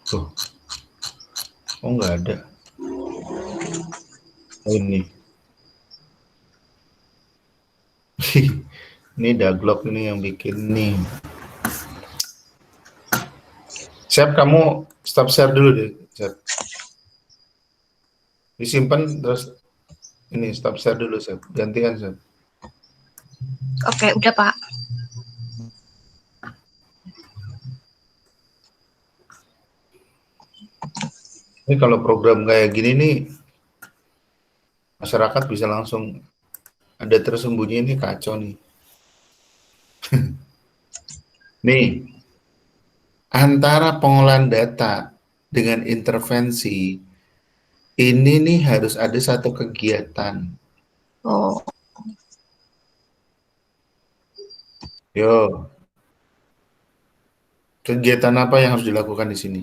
Tuh. Oh nggak ada. Oh ini. Ini Daglog ini yang bikin nih. Siap, kamu stop share dulu deh. Siap. Disimpan terus ini stop share dulu, Siap. Gantian, Siap. Oke, udah, Pak. Ini kalau program kayak gini nih, masyarakat bisa langsung ada tersembunyi, ini kacau nih. Nih, antara pengolahan data dengan intervensi, ini nih harus ada satu kegiatan. Oh, Yo, kegiatan apa yang harus dilakukan di sini?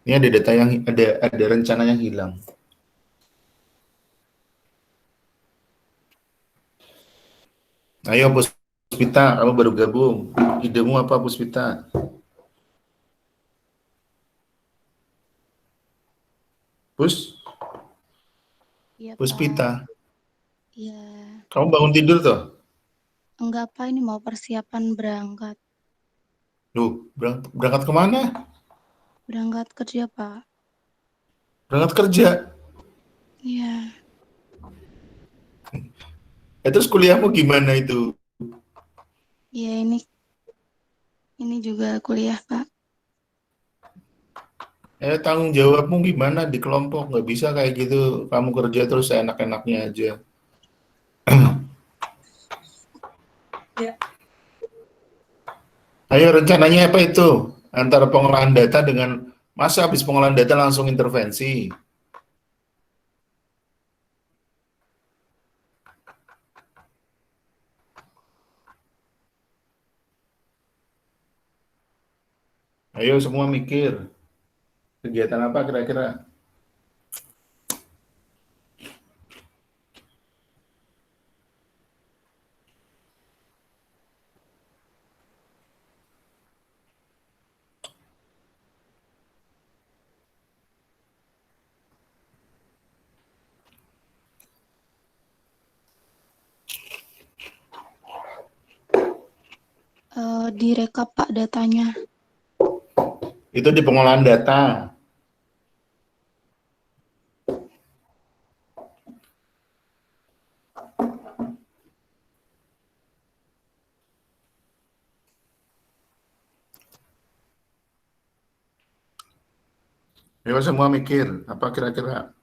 Ini ada data yang ada rencana yang hilang. Ayo Puspita, kamu baru gabung. Idemu apa Puspita? Pus? Iya, Puspita, Pak. Iya. kamu bangun tidur tuh? Enggak, Pak. Ini mau persiapan berangkat. Duh, berangkat kemana? Berangkat kerja, Pak. Berangkat kerja. Iya. Terus kuliahmu gimana itu? Ya ini juga kuliah Pak. Tanggung jawabmu gimana di kelompok? Nggak bisa kayak gitu, kamu kerja terus enak-enaknya aja. Ya. Ayo rencananya apa itu? Antara pengolahan data dengan, masa habis pengolahan data langsung intervensi? Ayo semua mikir, kegiatan apa kira-kira? Direkap Pak datanya. Itu di pengolahan data. Ayo semua mikir, apa kira-kira?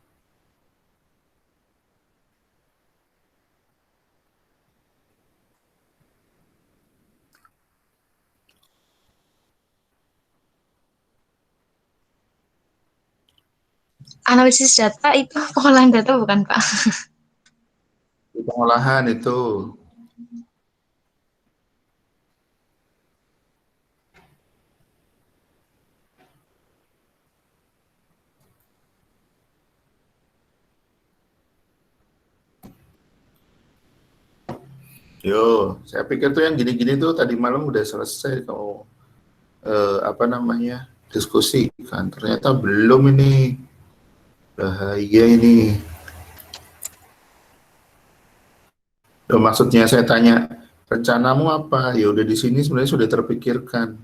Analisis data itu pengolahan data bukan Pak? Di pengolahan itu. Yo, saya pikir tuh yang gini-gini tuh tadi malam udah selesai kalau apa namanya diskusi kan. Ternyata belum ini, bahaya ini. Loh, maksudnya saya tanya rencanamu apa? Ya udah di sini sebenarnya sudah terpikirkan.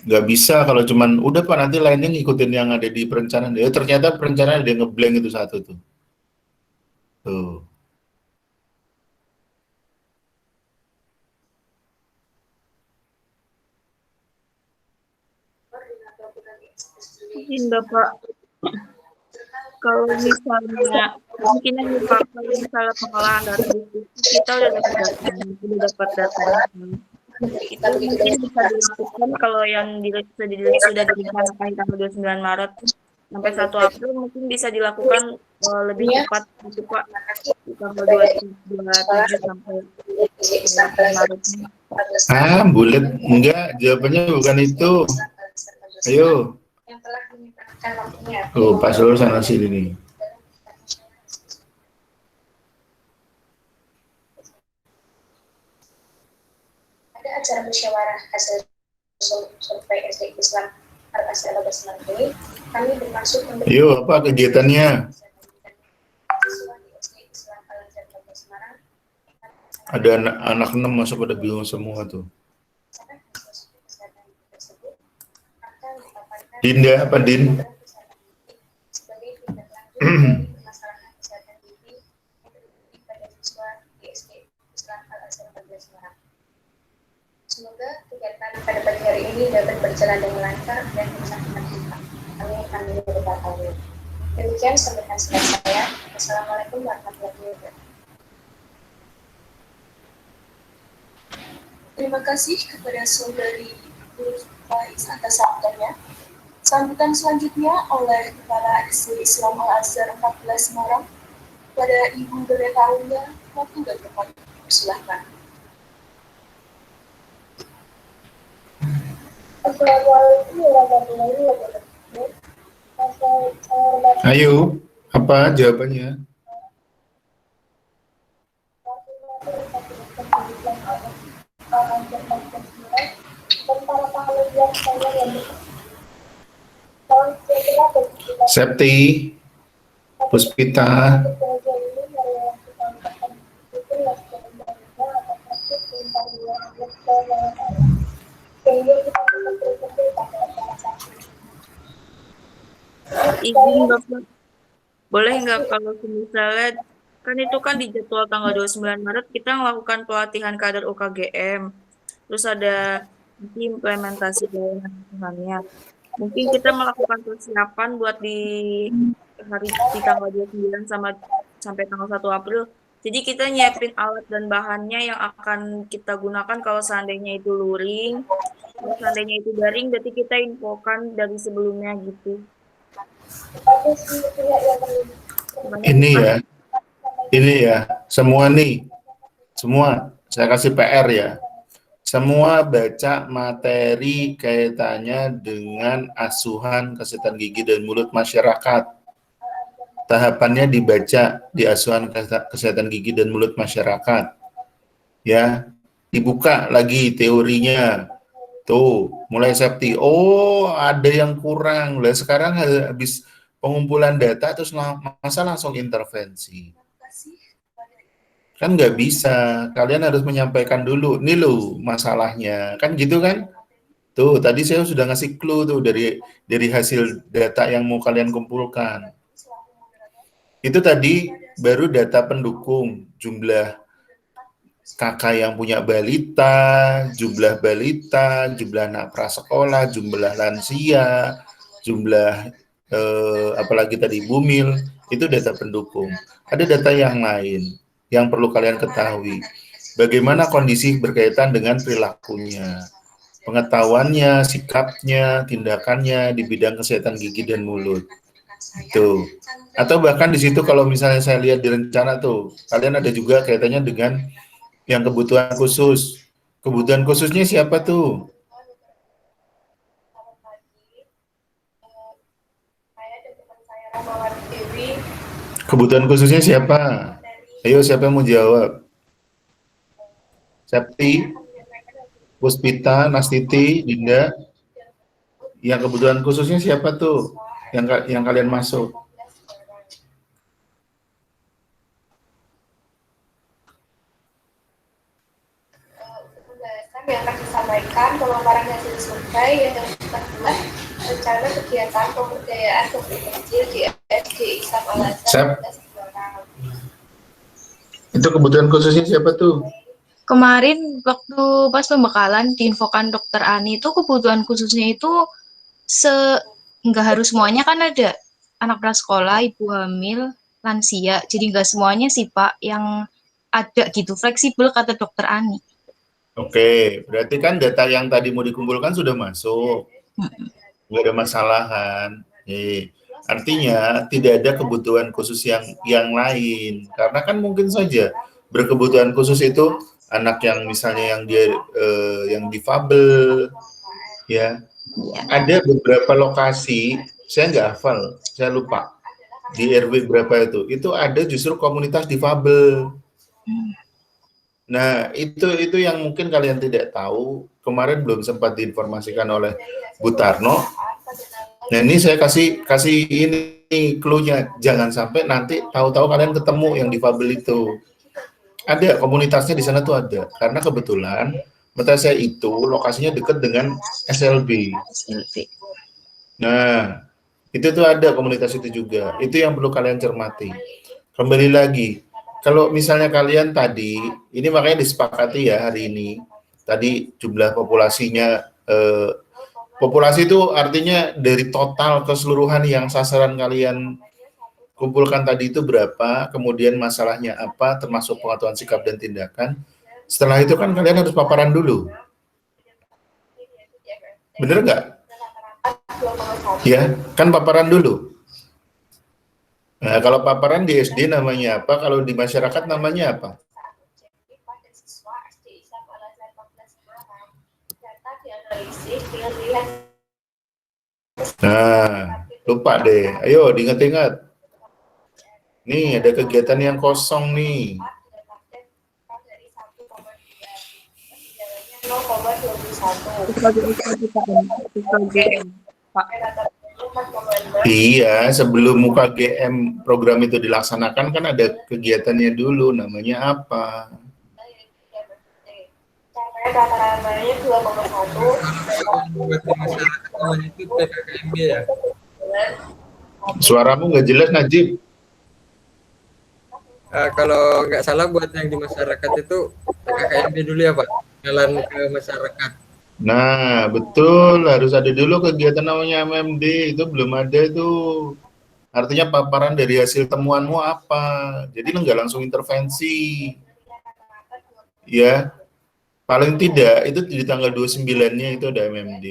Nggak bisa kalau cuman udah Pak nanti lainnya ngikutin yang ada di perencanaan. Ya ternyata perencanaan ada yang ngeblank itu satu tuh. Tuh. Izin Bapak, kalau misalnya mungkin yang Pak, kalau misalnya pengolahan data itu kita udah dapat datanya, itu mungkin bisa dilakukan kalau yang sudah direncanakan tanggal 29 Maret sampai 1 April mungkin bisa dilakukan lebih cepat gitu Pak, di tanggal 27 sampai Maret. Bulet enggak, jawabannya bukan itu. Ayo. Oh, Pak Sulur sana sini nih. Ada acara musyawarah hasil survei SD Islam Al-Azhar 2019, kami bermaksud untuk Yo, apa kegiatannya? Ada anak 6 masuk pada bingung semua tuh. Dinda apa Din? Semoga kegiatan pada pagi hari ini dapat berjalan dengan lancar dan bisa bermanfaat. Amin ya rabbal alamin. Demikian sambutan saya. Wassalamualaikum warahmatullahi wabarakatuh. Terima kasih kepada saudari Faiz atas sambutannya. Sambutan selanjutnya oleh Kepala SD Islam Al-Azhar 14 Semarang pada Ibu Pendeta Aulia, waktu dan tempat. Silakan. Assalamualaikum warahmatullahi wabarakatuh. Ayo, apa jawabannya? Septi, Puspita. Izin Bapak, boleh nggak kalau misalnya Kan itu kan di jadwal tanggal 29 Maret kita melakukan pelatihan kader UKGM. Terus ada nanti implementasi layanannya. Mungkin kita melakukan persiapan buat di tanggal 29 sampai tanggal 1 April. Jadi kita nyiapin alat dan bahannya yang akan kita gunakan kalau seandainya itu luring. Kalau seandainya itu daring, berarti kita infokan dari sebelumnya gitu. Ini ya, semua saya kasih PR ya. Semua baca materi kaitannya dengan asuhan kesehatan gigi dan mulut masyarakat. Tahapannya dibaca di asuhan kesehatan gigi dan mulut masyarakat. Ya, dibuka lagi teorinya. Tuh, mulai Septi. Oh, ada yang kurang. Lah sekarang habis pengumpulan data terus masa langsung intervensi. Kan nggak bisa, kalian harus menyampaikan dulu, nih loh masalahnya, kan gitu kan? Tuh, tadi saya sudah ngasih clue tuh dari hasil data yang mau kalian kumpulkan. Itu tadi baru data pendukung, jumlah kakak yang punya balita, jumlah anak prasekolah, jumlah lansia, jumlah apalagi tadi bumil, itu data pendukung. Ada data yang lain yang perlu kalian ketahui. Bagaimana kondisi berkaitan dengan perilakunya, pengetahuannya, sikapnya, tindakannya di bidang kesehatan gigi dan mulut. Tuh. Atau bahkan di situ kalau misalnya saya lihat di rencana tuh, kalian ada juga kaitannya dengan yang kebutuhan khusus. Kebutuhan khususnya siapa tuh? Kebutuhan khususnya siapa? Ayo, siapa yang mau jawab? Septi, Puspita, Nastiti, Dinda. Yang kebutuhan khususnya siapa tuh? Yang kalian masuk? Pembahasan yang akan disampaikan pemaparan hasil survei yang kedua rencana kegiatan pemberdayaan publik kecil di SD Islam Al-Azhar. Itu kebutuhan khususnya siapa tuh? Kemarin waktu pas pembekalan diinfokan Dokter Ani itu kebutuhan khususnya itu nggak harus semuanya, kan ada anak prasekolah, ibu hamil, lansia. Jadi nggak semuanya sih Pak yang ada gitu, fleksibel kata Dokter Ani. Oke, berarti kan data yang tadi mau dikumpulkan sudah masuk. Nggak ada masalahan. Artinya tidak ada kebutuhan khusus yang lain, karena kan mungkin saja berkebutuhan khusus itu anak yang misalnya yang dia yang difabel, ya. Ada beberapa lokasi, saya nggak hafal, saya lupa di RW berapa itu ada justru komunitas difabel. Nah itu yang mungkin kalian tidak tahu, kemarin belum sempat diinformasikan oleh Bu Tarno. Nah ini saya kasih ini clue-nya, jangan sampai nanti tahu-tahu kalian ketemu yang difabel itu. Ada komunitasnya di sana tuh ada, karena kebetulan mata saya itu lokasinya dekat dengan SLB. Nah itu tuh ada komunitas itu juga, itu yang perlu kalian cermati. Kembali lagi, kalau misalnya kalian tadi, ini makanya disepakati ya hari ini, tadi jumlah populasinya populasi itu artinya dari total keseluruhan yang sasaran kalian kumpulkan tadi itu berapa, kemudian masalahnya apa, termasuk pengetahuan sikap dan tindakan. Setelah itu kan kalian harus paparan dulu. Bener nggak? Ya, kan paparan dulu. Nah, kalau paparan di SD namanya apa, kalau di masyarakat namanya apa? Nah, lupa deh. Ayo diingat-ingat. Nih, ada kegiatan yang kosong nih. Iya, sebelum UKGM program itu dilaksanakan kan ada kegiatannya dulu, namanya apa? Rata-ratanya 2,1. Suaramu nggak jelas, Najib. Kalau nggak salah buat yang di masyarakat itu KKMB dulu ya Pak, jalan ke masyarakat. Nah, betul, harus ada dulu kegiatan namanya MMD, itu belum ada tuh. Artinya paparan dari hasil temuanmu apa. Jadi lu nggak langsung intervensi. Ya, paling tidak itu di tanggal 29-nya itu ada MMD.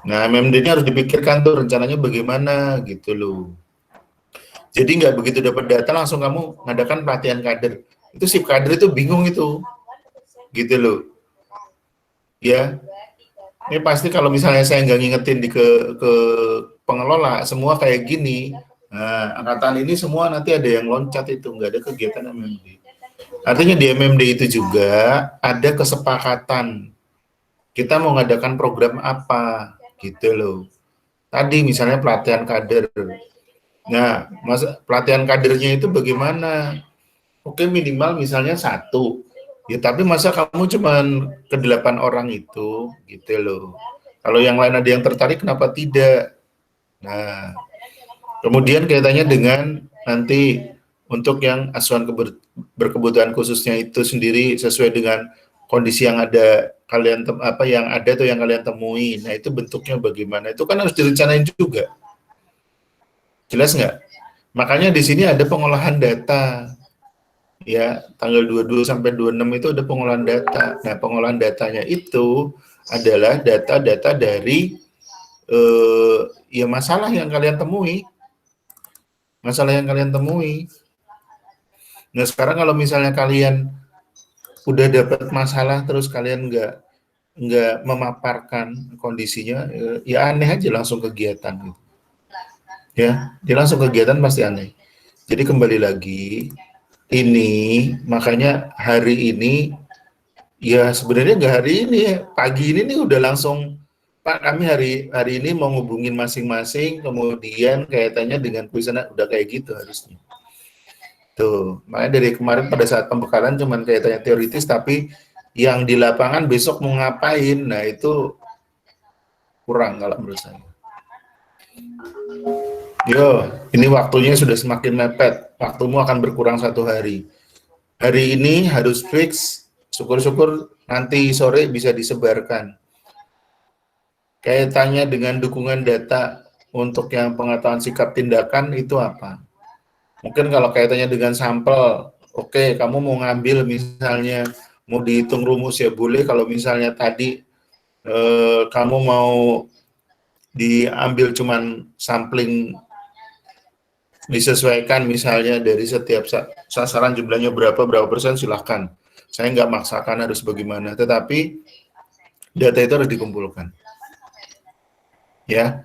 Nah, MMD-nya harus dipikirkan tuh rencananya bagaimana gitu loh. Jadi nggak begitu dapat data langsung kamu ngadakan pelatihan kader. Itu si kader itu bingung itu. Gitu loh. Ya, ini pasti kalau misalnya saya nggak ngingetin ke pengelola semua kayak gini, nah angkatan ini semua nanti ada yang loncat itu, nggak ada kegiatan MMD. Artinya di MMD itu juga ada kesepakatan kita mau ngadakan program apa gitu loh. Tadi misalnya pelatihan kader. Nah, pelatihan kadernya itu bagaimana? Oke, minimal misalnya 1. Ya, tapi masa kamu cuman ke 8 orang itu, gitu loh. Kalau yang lain ada yang tertarik, kenapa tidak? Nah, kemudian kaitannya dengan nanti untuk yang asuhan berkebutuhan khususnya itu sendiri sesuai dengan kondisi yang ada kalian yang ada atau yang kalian temui. Nah, itu bentuknya bagaimana? Itu kan harus direncanain juga. Jelas nggak? Makanya di sini ada pengolahan data. Ya, tanggal 22 sampai 26 itu ada pengolahan data. Nah, pengolahan datanya itu adalah data-data dari ya masalah yang kalian temui. Masalah yang kalian temui. Nah, sekarang kalau misalnya kalian udah dapat masalah terus kalian nggak memaparkan kondisinya, ya aneh aja langsung kegiatan gitu. Ya, dia langsung kegiatan pasti aneh. Jadi kembali lagi ini makanya hari ini ya sebenarnya nggak hari ini ya, pagi ini nih udah langsung Pak kami hari ini mau ngubungin masing-masing kemudian kaitannya dengan kuesioner udah kayak gitu harusnya tuh makanya dari kemarin pada saat pembekalan cuman kaitannya teoritis tapi yang di lapangan besok mau ngapain nah itu kurang kalau menurut saya. Yo, ini waktunya sudah semakin mepet. Waktumu akan berkurang 1 hari. Hari ini harus fix. Syukur-syukur nanti sore bisa disebarkan. Kaitannya dengan dukungan data untuk yang pengetahuan sikap tindakan itu apa? Mungkin kalau kaitannya dengan sampel, oke, kamu mau ngambil misalnya mau dihitung rumus ya boleh. Kalau misalnya tadi kamu mau diambil cuman sampling disesuaikan misalnya dari setiap sasaran jumlahnya berapa persen silahkan. Saya nggak maksakan harus bagaimana, tetapi data itu harus dikumpulkan. Ya,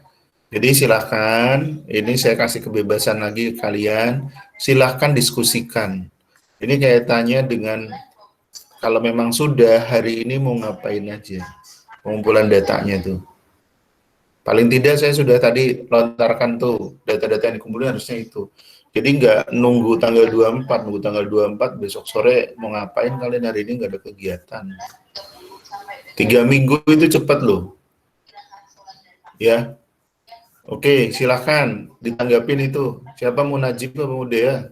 jadi silahkan, ini saya kasih kebebasan lagi ke kalian, silahkan diskusikan. Ini kaitannya dengan kalau memang sudah hari ini mau ngapain aja, pengumpulan datanya tuh. Paling tidak saya sudah tadi lontarkan tuh data-data yang dikumpulin harusnya itu. Jadi nggak nunggu tanggal 24 besok sore mau ngapain kalian hari ini nggak ada kegiatan. 3 minggu itu cepat loh. Ya. Oke, silakan ditanggapin itu. Siapa mau Najib atau mau Dea?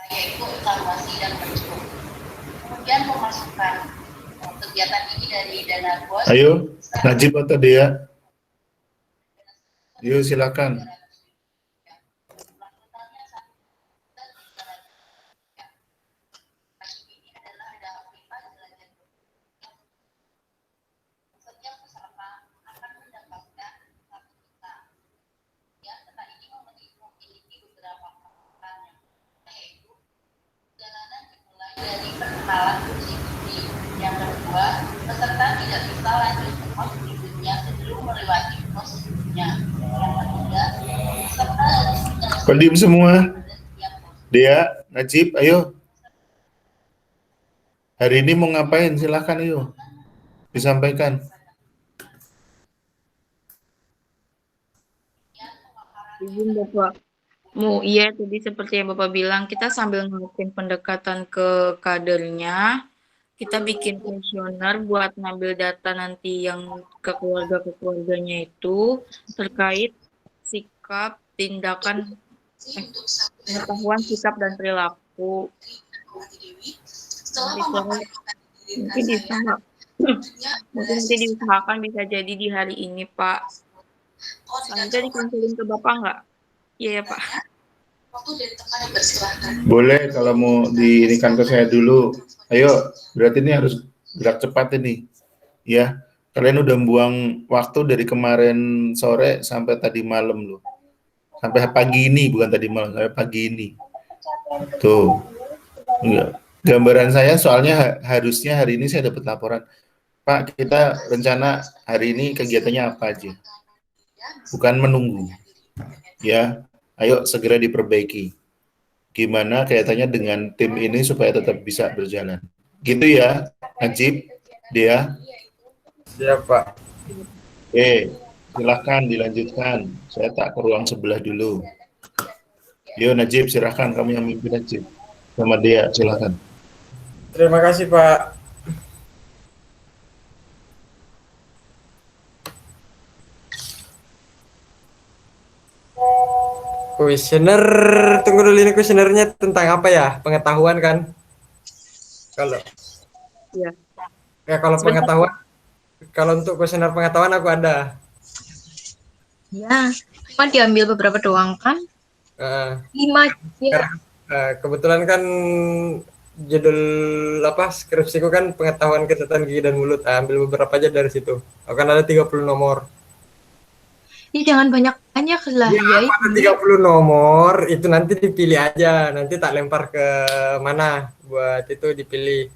Yaitu evaluasi dan penjual. Kemudian pemasukan kegiatan ini dari dana bos. Ayo, Najib atau Dea? Yuk silakan. Dari perkenalan kursi yang kedua, peserta tidak bisa lanjut ke pos berikutnya sebelum melewati pos berikutnya. Yang ketiga, peserta harus Pendiam semua. Dea, Najib, ayo. Hari ini mau ngapain? Silakan ayo. Disampaikan. Izin Bapak. Iya, tadi seperti yang Bapak bilang, kita sambil ngelakuin pendekatan ke kadernya, kita bikin kuesioner buat ngambil data nanti yang ke keluarga-keluarganya itu terkait sikap, tindakan, pengetahuan sikap dan perilaku. Mungkin nanti diusahakan bisa jadi di hari ini, Pak. Selanjutnya dikonsulin ke Bapak nggak? Iya ya, Pak. Boleh kalau mau diinikan ke saya dulu. Ayo, berarti ini harus gerak cepat ini. Ya, kalian udah buang waktu dari kemarin sore sampai tadi malam loh. Sampai pagi ini, bukan tadi malam, sampai pagi ini. Tuh. Enggak. Gambaran saya soalnya harusnya hari ini saya dapat laporan. Pak, kita rencana hari ini kegiatannya apa aja? Bukan menunggu. Ya, ayo segera diperbaiki. Gimana kaitannya dengan tim ini supaya tetap bisa berjalan. Gitu ya, Najib, Dea. Siap, Pak. Silahkan dilanjutkan. Saya tak ke ruang sebelah dulu. Yo, Najib, silahkan kamu yang mimpin Najib. Sama Dea, silahkan. Terima kasih, Pak. Kuesioner, tunggu dulu, ini kuesionernya tentang apa ya? Pengetahuan kan? Kalau Iya. ya kalau pengetahuan, kalau untuk kuesioner pengetahuan aku ada. Ya, cuma diambil beberapa doang kan? 5 ya. Kebetulan kan judul skripsiku kan pengetahuan kesehatan gigi dan mulut. Ambil beberapa aja dari situ. Akan ada 30 nomor. Ya jangan banyak-banyak lah ya. 30 nomor itu nanti dipilih aja. Nanti tak lempar ke mana buat itu dipilih.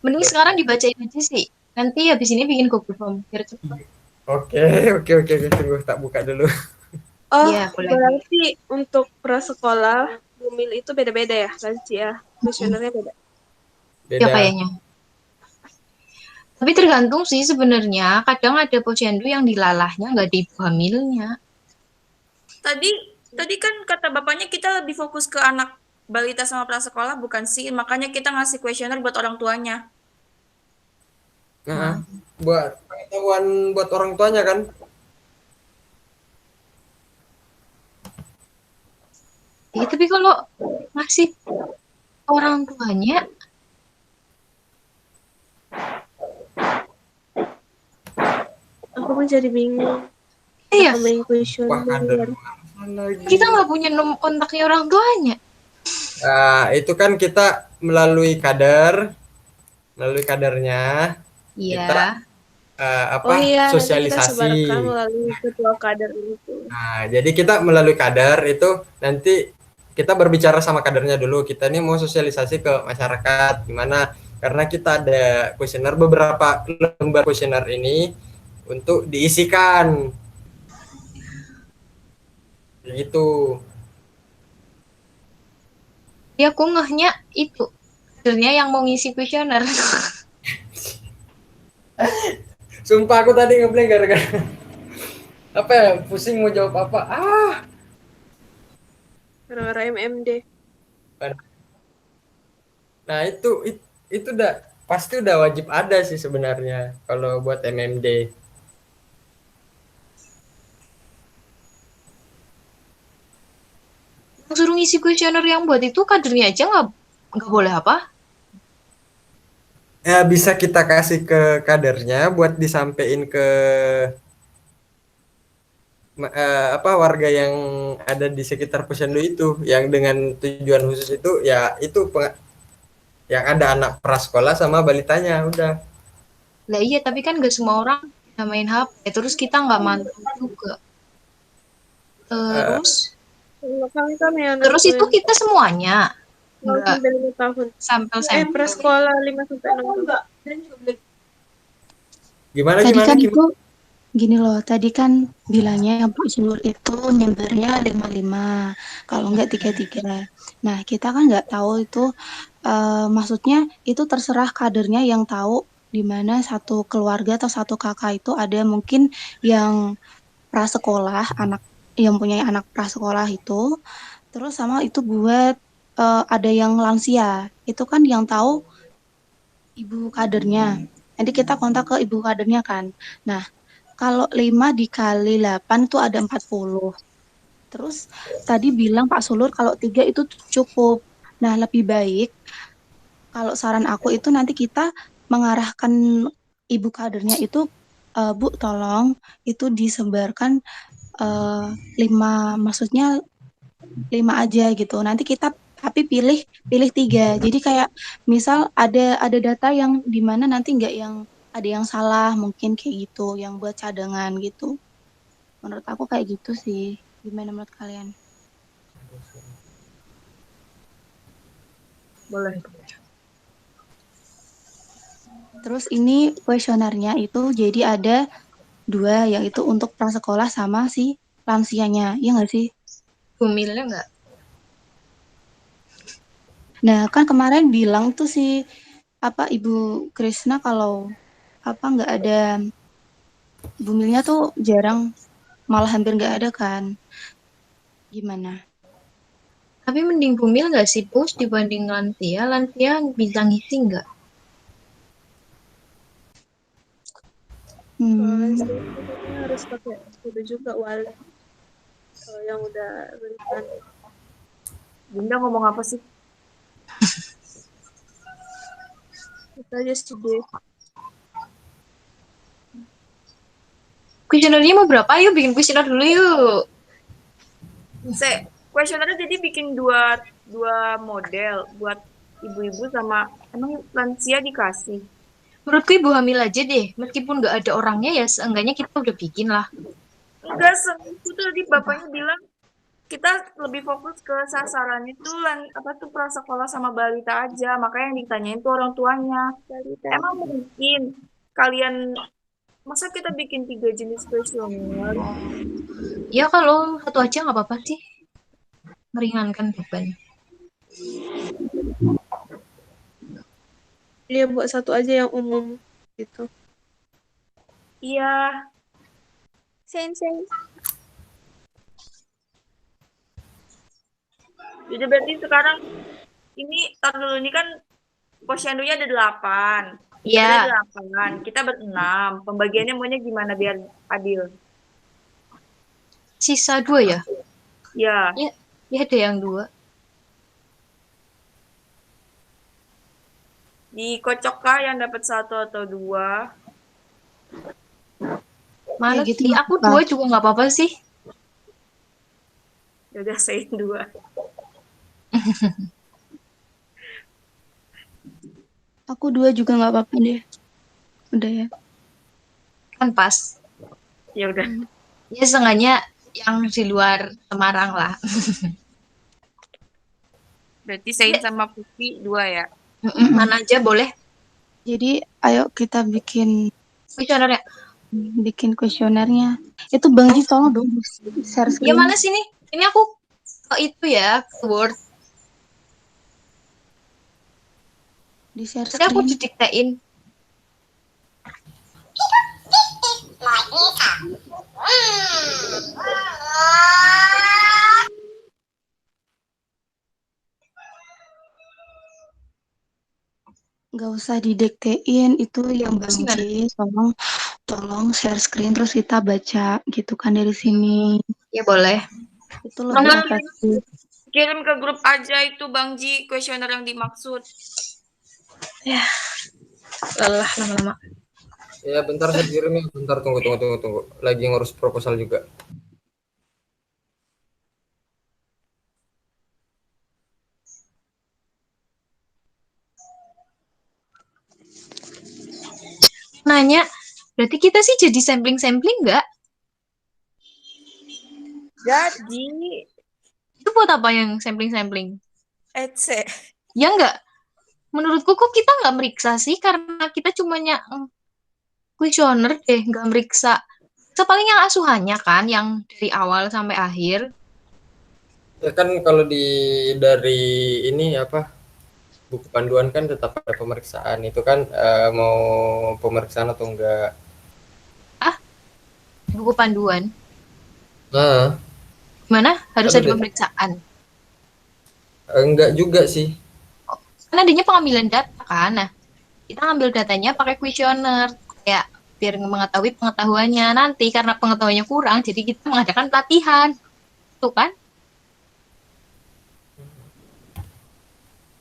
Mending sekarang dibacain aja sih. Nanti habis ini bikin Google Form biar cepat. Oke. Tunggu tak buka dulu. Oh, Iya, boleh. berarti untuk prasekolah Bumil itu beda-beda ya, lansia. Kuesionernya beda. Ya kayaknya. Tapi tergantung sih sebenarnya. Kadang ada posyandu yang dilalahnya nggak di hamilnya. Tadi kan kata Bapaknya kita lebih fokus ke anak balita sama prasekolah, bukan sih? Makanya kita ngasih kuesioner buat orang tuanya. Buat pengetahuan buat orang tuanya kan. Ya, tapi kalau ngasih orang tuanya, Aku pun jadi bingung. iya. Kita nggak punya kontaknya orang tuanya. Itu kan kita melalui kadernya. Iya. Kita sosialisasi. Kita melalui ketua kader itu. Nah, jadi kita melalui kader itu nanti kita berbicara sama kadernya dulu. Kita nih mau sosialisasi ke masyarakat gimana? Karena kita ada kuesioner, beberapa lembar kuesioner ini untuk diisikan. Gitu. Ya aku ngehnya itu. Sebenarnya yang mau ngisi kuesioner. Sumpah aku tadi ngeblank gara-gara apa ya, pusing mau jawab apa. Gara-gara MMD. Nah, itu pasti udah wajib ada sih sebenarnya kalau buat MMD. Suruh ngisi kuesioner yang buat itu kadernya aja nggak boleh apa? Ya bisa kita kasih ke kadernya buat disampaikan ke warga yang ada di sekitar posyandu itu, yang dengan tujuan khusus itu ya itu yang ada anak prasekolah sama balitanya udah. Lah iya, tapi kan nggak semua orang bisa main HP. Terus kita nggak mantau juga. Terus itu kita semuanya. Enggak. Sampel-sampel. Prasekolah 5-6. Gimana? Kan itu gini loh, tadi kan bilangnya yang posyandu itu nyebarnya 5-5, kalau enggak 3-3. Nah, kita kan nggak tahu itu maksudnya itu terserah kadernya yang tahu di mana satu keluarga atau satu kakak itu ada mungkin yang prasekolah, anak yang punya anak prasekolah itu, terus sama itu buat ada yang lansia, itu kan yang tahu ibu kadernya. Nanti kita kontak ke ibu kadernya kan. Nah, kalau 5 dikali 8 itu ada 40. terus tadi bilang Pak Sulur kalau 3 itu cukup. Nah, lebih baik kalau saran aku itu nanti kita mengarahkan ibu kadernya itu, Bu, tolong itu disebarkan 5, maksudnya 5 aja gitu. Nanti kita tapi pilih pilih 3. Jadi kayak misal ada data yang di mana nanti nggak yang ada yang salah mungkin kayak gitu, yang buat cadangan gitu. Menurut aku kayak gitu sih. Gimana menurut kalian? Boleh. Terus ini kuesionernya itu jadi ada 2, yaitu untuk prasekolah sama si lansianya, iya nggak sih? Bumilnya nggak? Nah, kan kemarin bilang tuh si Ibu Krisna kalau nggak ada bumilnya tuh jarang, malah hampir nggak ada kan? Gimana? Tapi mending bumil nggak sih, Pus, dibanding lansia? Lansia bisa ngisi nggak? Lansia itu katanya harus pakai itu juga wali yang udah berikan. Bunda ngomong apa sih? Kita aja studi. Kuesionernya mau berapa? Yuk bikin kuesioner dulu yuk. Kuesionernya jadi bikin dua model buat ibu-ibu sama emang lansia dikasih. Menurutku ibu hamil aja deh. Meskipun nggak ada orangnya ya seenggaknya kita udah bikin lah. Enggak, itu tadi bapaknya bilang kita lebih fokus ke sasarannya tuh prasekolah sama balita aja. Makanya yang ditanyain tuh orang tuanya. Emang mungkin kalian masa kita bikin 3 jenis kuesioner? Ya kalau satu aja nggak apa-apa sih. Meringankan beban. Dia buat satu aja yang umum gitu. Iya. Sensei. Jadi berarti sekarang ini tar dulu ini kan posyandunya ada 8. Iya. Ada 8. Kita ber-6. Pembagiannya maunya gimana biar adil? Sisa 2 ya? Ya. Ya ada yang 2. Dikocokkah yang dapat 1 atau 2? Mana Ya gitu sih? nggak Aku apa-apa. 2 juga nggak apa-apa sih. Ya udah saya 2. Aku 2 juga nggak apa-apa deh. Udah ya. Kan pas. Ya udah. Ya seenggaknya yang di luar Semarang lah. Berarti Sain sama Pupi 2 ya. Mana aja boleh. Jadi ayo kita bikin Kuesionernya. kuesionernya. Itu Bang Ji tolong dong share Ya screen. mana sini? Ini aku itu ya ke Word. Di share Tadi aku screen. didiktein. Nggak usah didiktein, itu yang Bang Gimana? Ji tolong share screen terus kita baca gitu kan dari sini. Ya boleh. Itu lebih Mana? efektif. Kirim ke grup aja itu Bang Ji kuesioner yang dimaksud. Ya. Lelah lama-lama. Ya bentar saya kirim ya. Bentar tunggu. Lagi ngurus proposal juga. Nanya, berarti kita sih jadi sampling-sampling nggak? Jadi, Itu buat apa yang sampling-sampling? Ece. Ya nggak? Menurutku kok kita nggak meriksa sih karena kita cuma kuesioner deh, nggak meriksa. Paling yang asuhannya kan, yang dari awal sampai akhir. Ya kan kalau dari ini buku panduan kan tetap ada pemeriksaan itu kan mau pemeriksaan atau enggak. Buku panduan. Nah, Mana? Harus Ada ada deh. pemeriksaan. Enggak juga sih. Kan adanya pengambilan data kan. Nah, kita ngambil datanya pakai kuesioner. Kayak biar mengetahui pengetahuannya. Nanti karena pengetahuannya kurang, jadi kita mengadakan pelatihan. satu kan?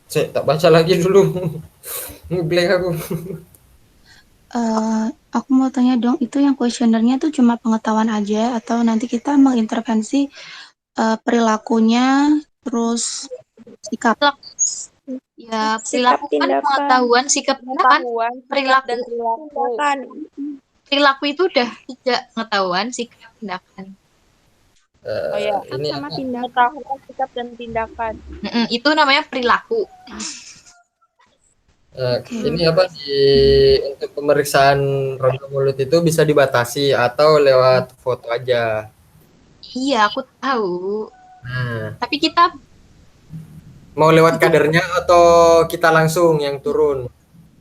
Saya tak baca lagi dulu. Ngeblank aku. Aku mau tanya dong, itu yang kuesionernya tuh cuma pengetahuan aja atau nanti kita mengintervensi perilakunya, terus sikap? Ya, Sikap, perilaku kan tindakan. pengetahuan, sikap kan Pengetahuan, sikap, perilaku. dan perilaku. Tindakan. Perilaku itu udah tidak pengetahuan, sikap, tindakan. Oh ya, Ini Sama apa? tindakan. pengetahuan, sikap, dan tindakan. Itu namanya perilaku. Ini apa untuk pemeriksaan rongga mulut itu bisa dibatasi atau lewat foto aja. Iya, aku tahu. Nah, Tapi kita mau lewat kadernya atau kita langsung yang turun?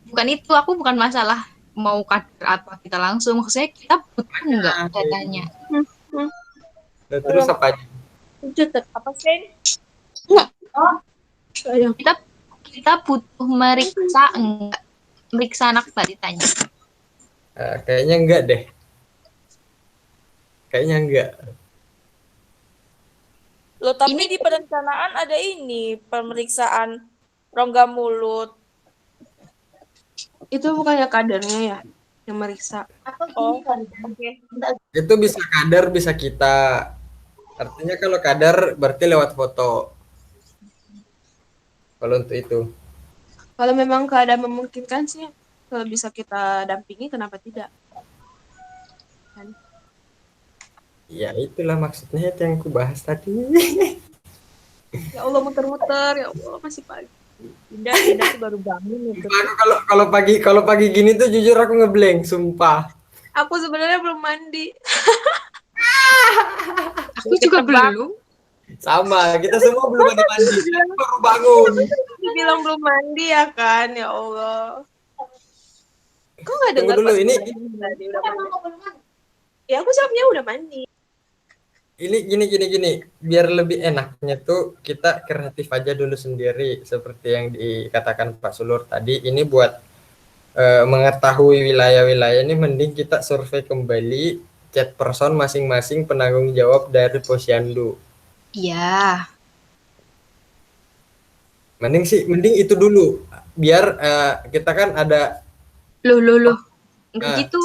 bukan itu, aku bukan masalah mau kader apa kita langsung. Maksudnya kita butuh nggak datanya. Nah, terus apa aja? Apa sih? Kita butuh meriksa enggak? Meriksa anak balitanya. Kayaknya enggak deh. Kayaknya enggak. Loh, tapi Ini- di perencanaan ada ini, pemeriksaan rongga mulut. Itu bukannya kadernya ya yang meriksa. Oh, oke. Itu bisa kader, bisa kita. Artinya kalau kader berarti lewat foto. Kalau untuk itu. Kalau memang keadaan memungkinkan sih, kalau bisa kita dampingi, kenapa tidak? Ya itulah maksudnya itu yang ku bahas tadi. Ya Allah, muter-muter, ya Allah, masih pagi. Dinda tuh baru bangun gitu. Aku kalau pagi gini tuh jujur aku ngeblank, sumpah. Aku sebenarnya belum mandi. Aku juga belum. Sama, kita semua belum ada mandi. Aku baru bangun. Bilang belum mandi ya kan, ya Allah. Kok nggak dengar Tunggu dulu, pas ini tadi udah mandi? Ya aku jawabnya udah mandi. gini. Biar lebih enaknya tuh kita kreatif aja dulu sendiri seperti yang dikatakan Pak Sulur tadi. Ini buat mengetahui wilayah-wilayah ini mending kita survei kembali chat person masing-masing penanggung jawab dari Posyandu. Iya. Mending itu dulu biar kita kan ada Loh. Enggak Ah. gitu.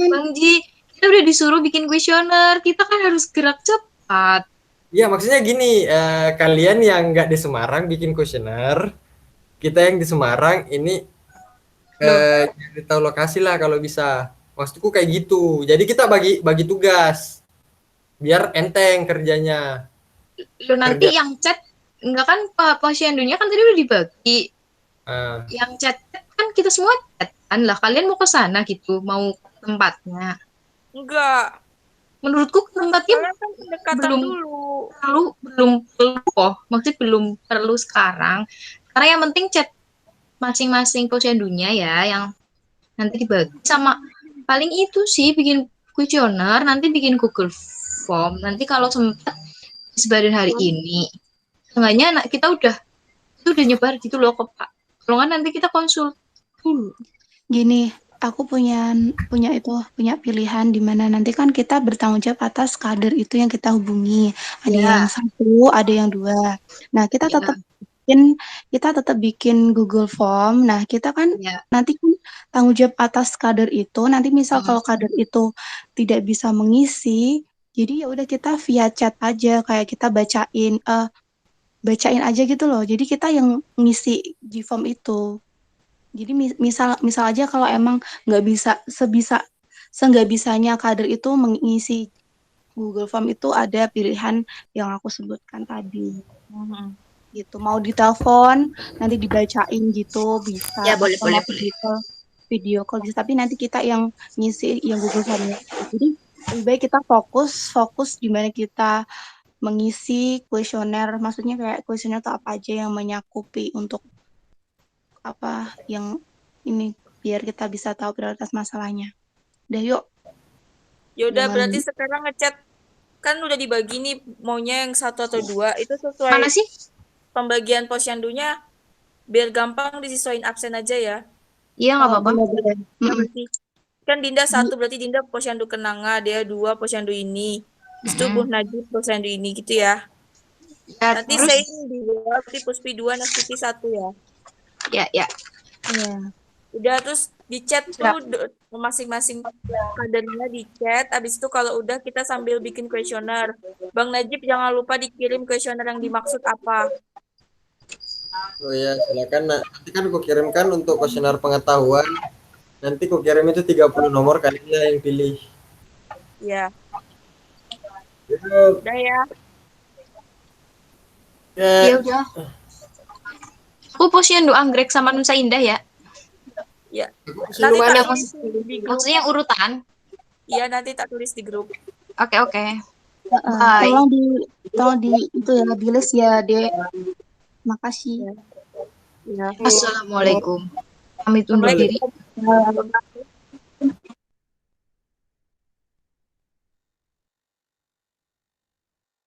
Bang Ji, kita udah disuruh bikin kuesioner. Kita kan harus gerak cepat. ya maksudnya gini, kalian yang nggak di Semarang bikin kuesioner, kita yang di Semarang ini cari tahu lokasi lah kalau bisa. Maksudku kayak gitu. Jadi kita bagi tugas biar enteng kerjanya. Lo nanti yang chat enggak kan posyandunya kan tadi udah dibagi. Ah, Yang chat kan kita semua chat kan lah. Kalian mau ke sana gitu, mau ke tempatnya. Enggak. Menurutku tempatnya Karena kan pendekatan belum dulu. belum perlu maksudnya belum perlu sekarang. Karena yang penting chat masing-masing posyandunya ya yang nanti dibagi sama paling itu sih bikin kuesioner, nanti bikin Google Form. Nanti kalau sempat disebarin hari ini. Seenggaknya kita udah nyebar gitu loh ke Pak. Kalau nggak nanti kita konsul dulu. Gini, aku punya pilihan di mana nanti kan kita bertanggung jawab atas kader itu yang kita hubungi. Ada Ya. yang satu, ada yang dua. Nah, kita tetap bikin Google Form. Nah, kita kan Ya. nanti kan tanggung jawab atas kader itu. Nanti misal kalau kader itu tidak bisa mengisi, jadi ya udah kita via chat aja kayak kita bacain aja gitu loh. Jadi kita yang ngisi di form itu. Jadi misal aja kalau emang nggak bisa seenggak bisanya kader itu mengisi Google Form itu ada pilihan yang aku sebutkan tadi. Gitu. Mau ditelepon nanti dibacain gitu bisa. Ya, boleh. Video call bisa, tapi nanti kita yang ngisi yang Google Form-nya. Jadi lebih baik kita fokus di mana kita mengisi kuesioner, maksudnya kayak kuesioner itu apa aja yang menyakupi untuk apa yang ini biar kita bisa tahu prioritas masalahnya. Udah yuk. Yaudah, Jangan- berarti sekarang ngechat kan udah dibagi nih maunya yang 1 atau 2 itu sesuai Mana sih? pembagian posyandunya biar gampang disesuaiin absen aja ya. Iya, nggak apa-apa. Berarti kan Dinda 1 berarti Dinda posyandu Kenanga, dia 2 posyandu ini. Habis itu Bu Najib, Bu Sandy ini gitu ya. Ya, Nanti terus saya ini 2, Puspi 2, Nastiti 1 ya. ya Iya. Udah, terus di chat tuh masing-masing kadernya di chat. Habis itu kalau udah kita sambil bikin kuesioner. Bang Najib jangan lupa dikirim kuesioner yang dimaksud apa. Oh ya, silakan. Nah, nanti kan aku kirimkan untuk kuesioner pengetahuan. Nanti aku kirim itu 30 nomor, kalian yang pilih. Ya, Yuk. udah ya. ya udah. Aku posisinya anggrek sama Nusa Indah ya. Ya. Aku Nanti mana? tak tulis di grup. Maksudnya yang urutan. Iya, nanti tak tulis di grup. Oke, oke. Bye. Tolong di itu ya, di list ya, Dek. Makasih. Ya. Assalamualaikum. Kami undur diri. Assalamualaikum.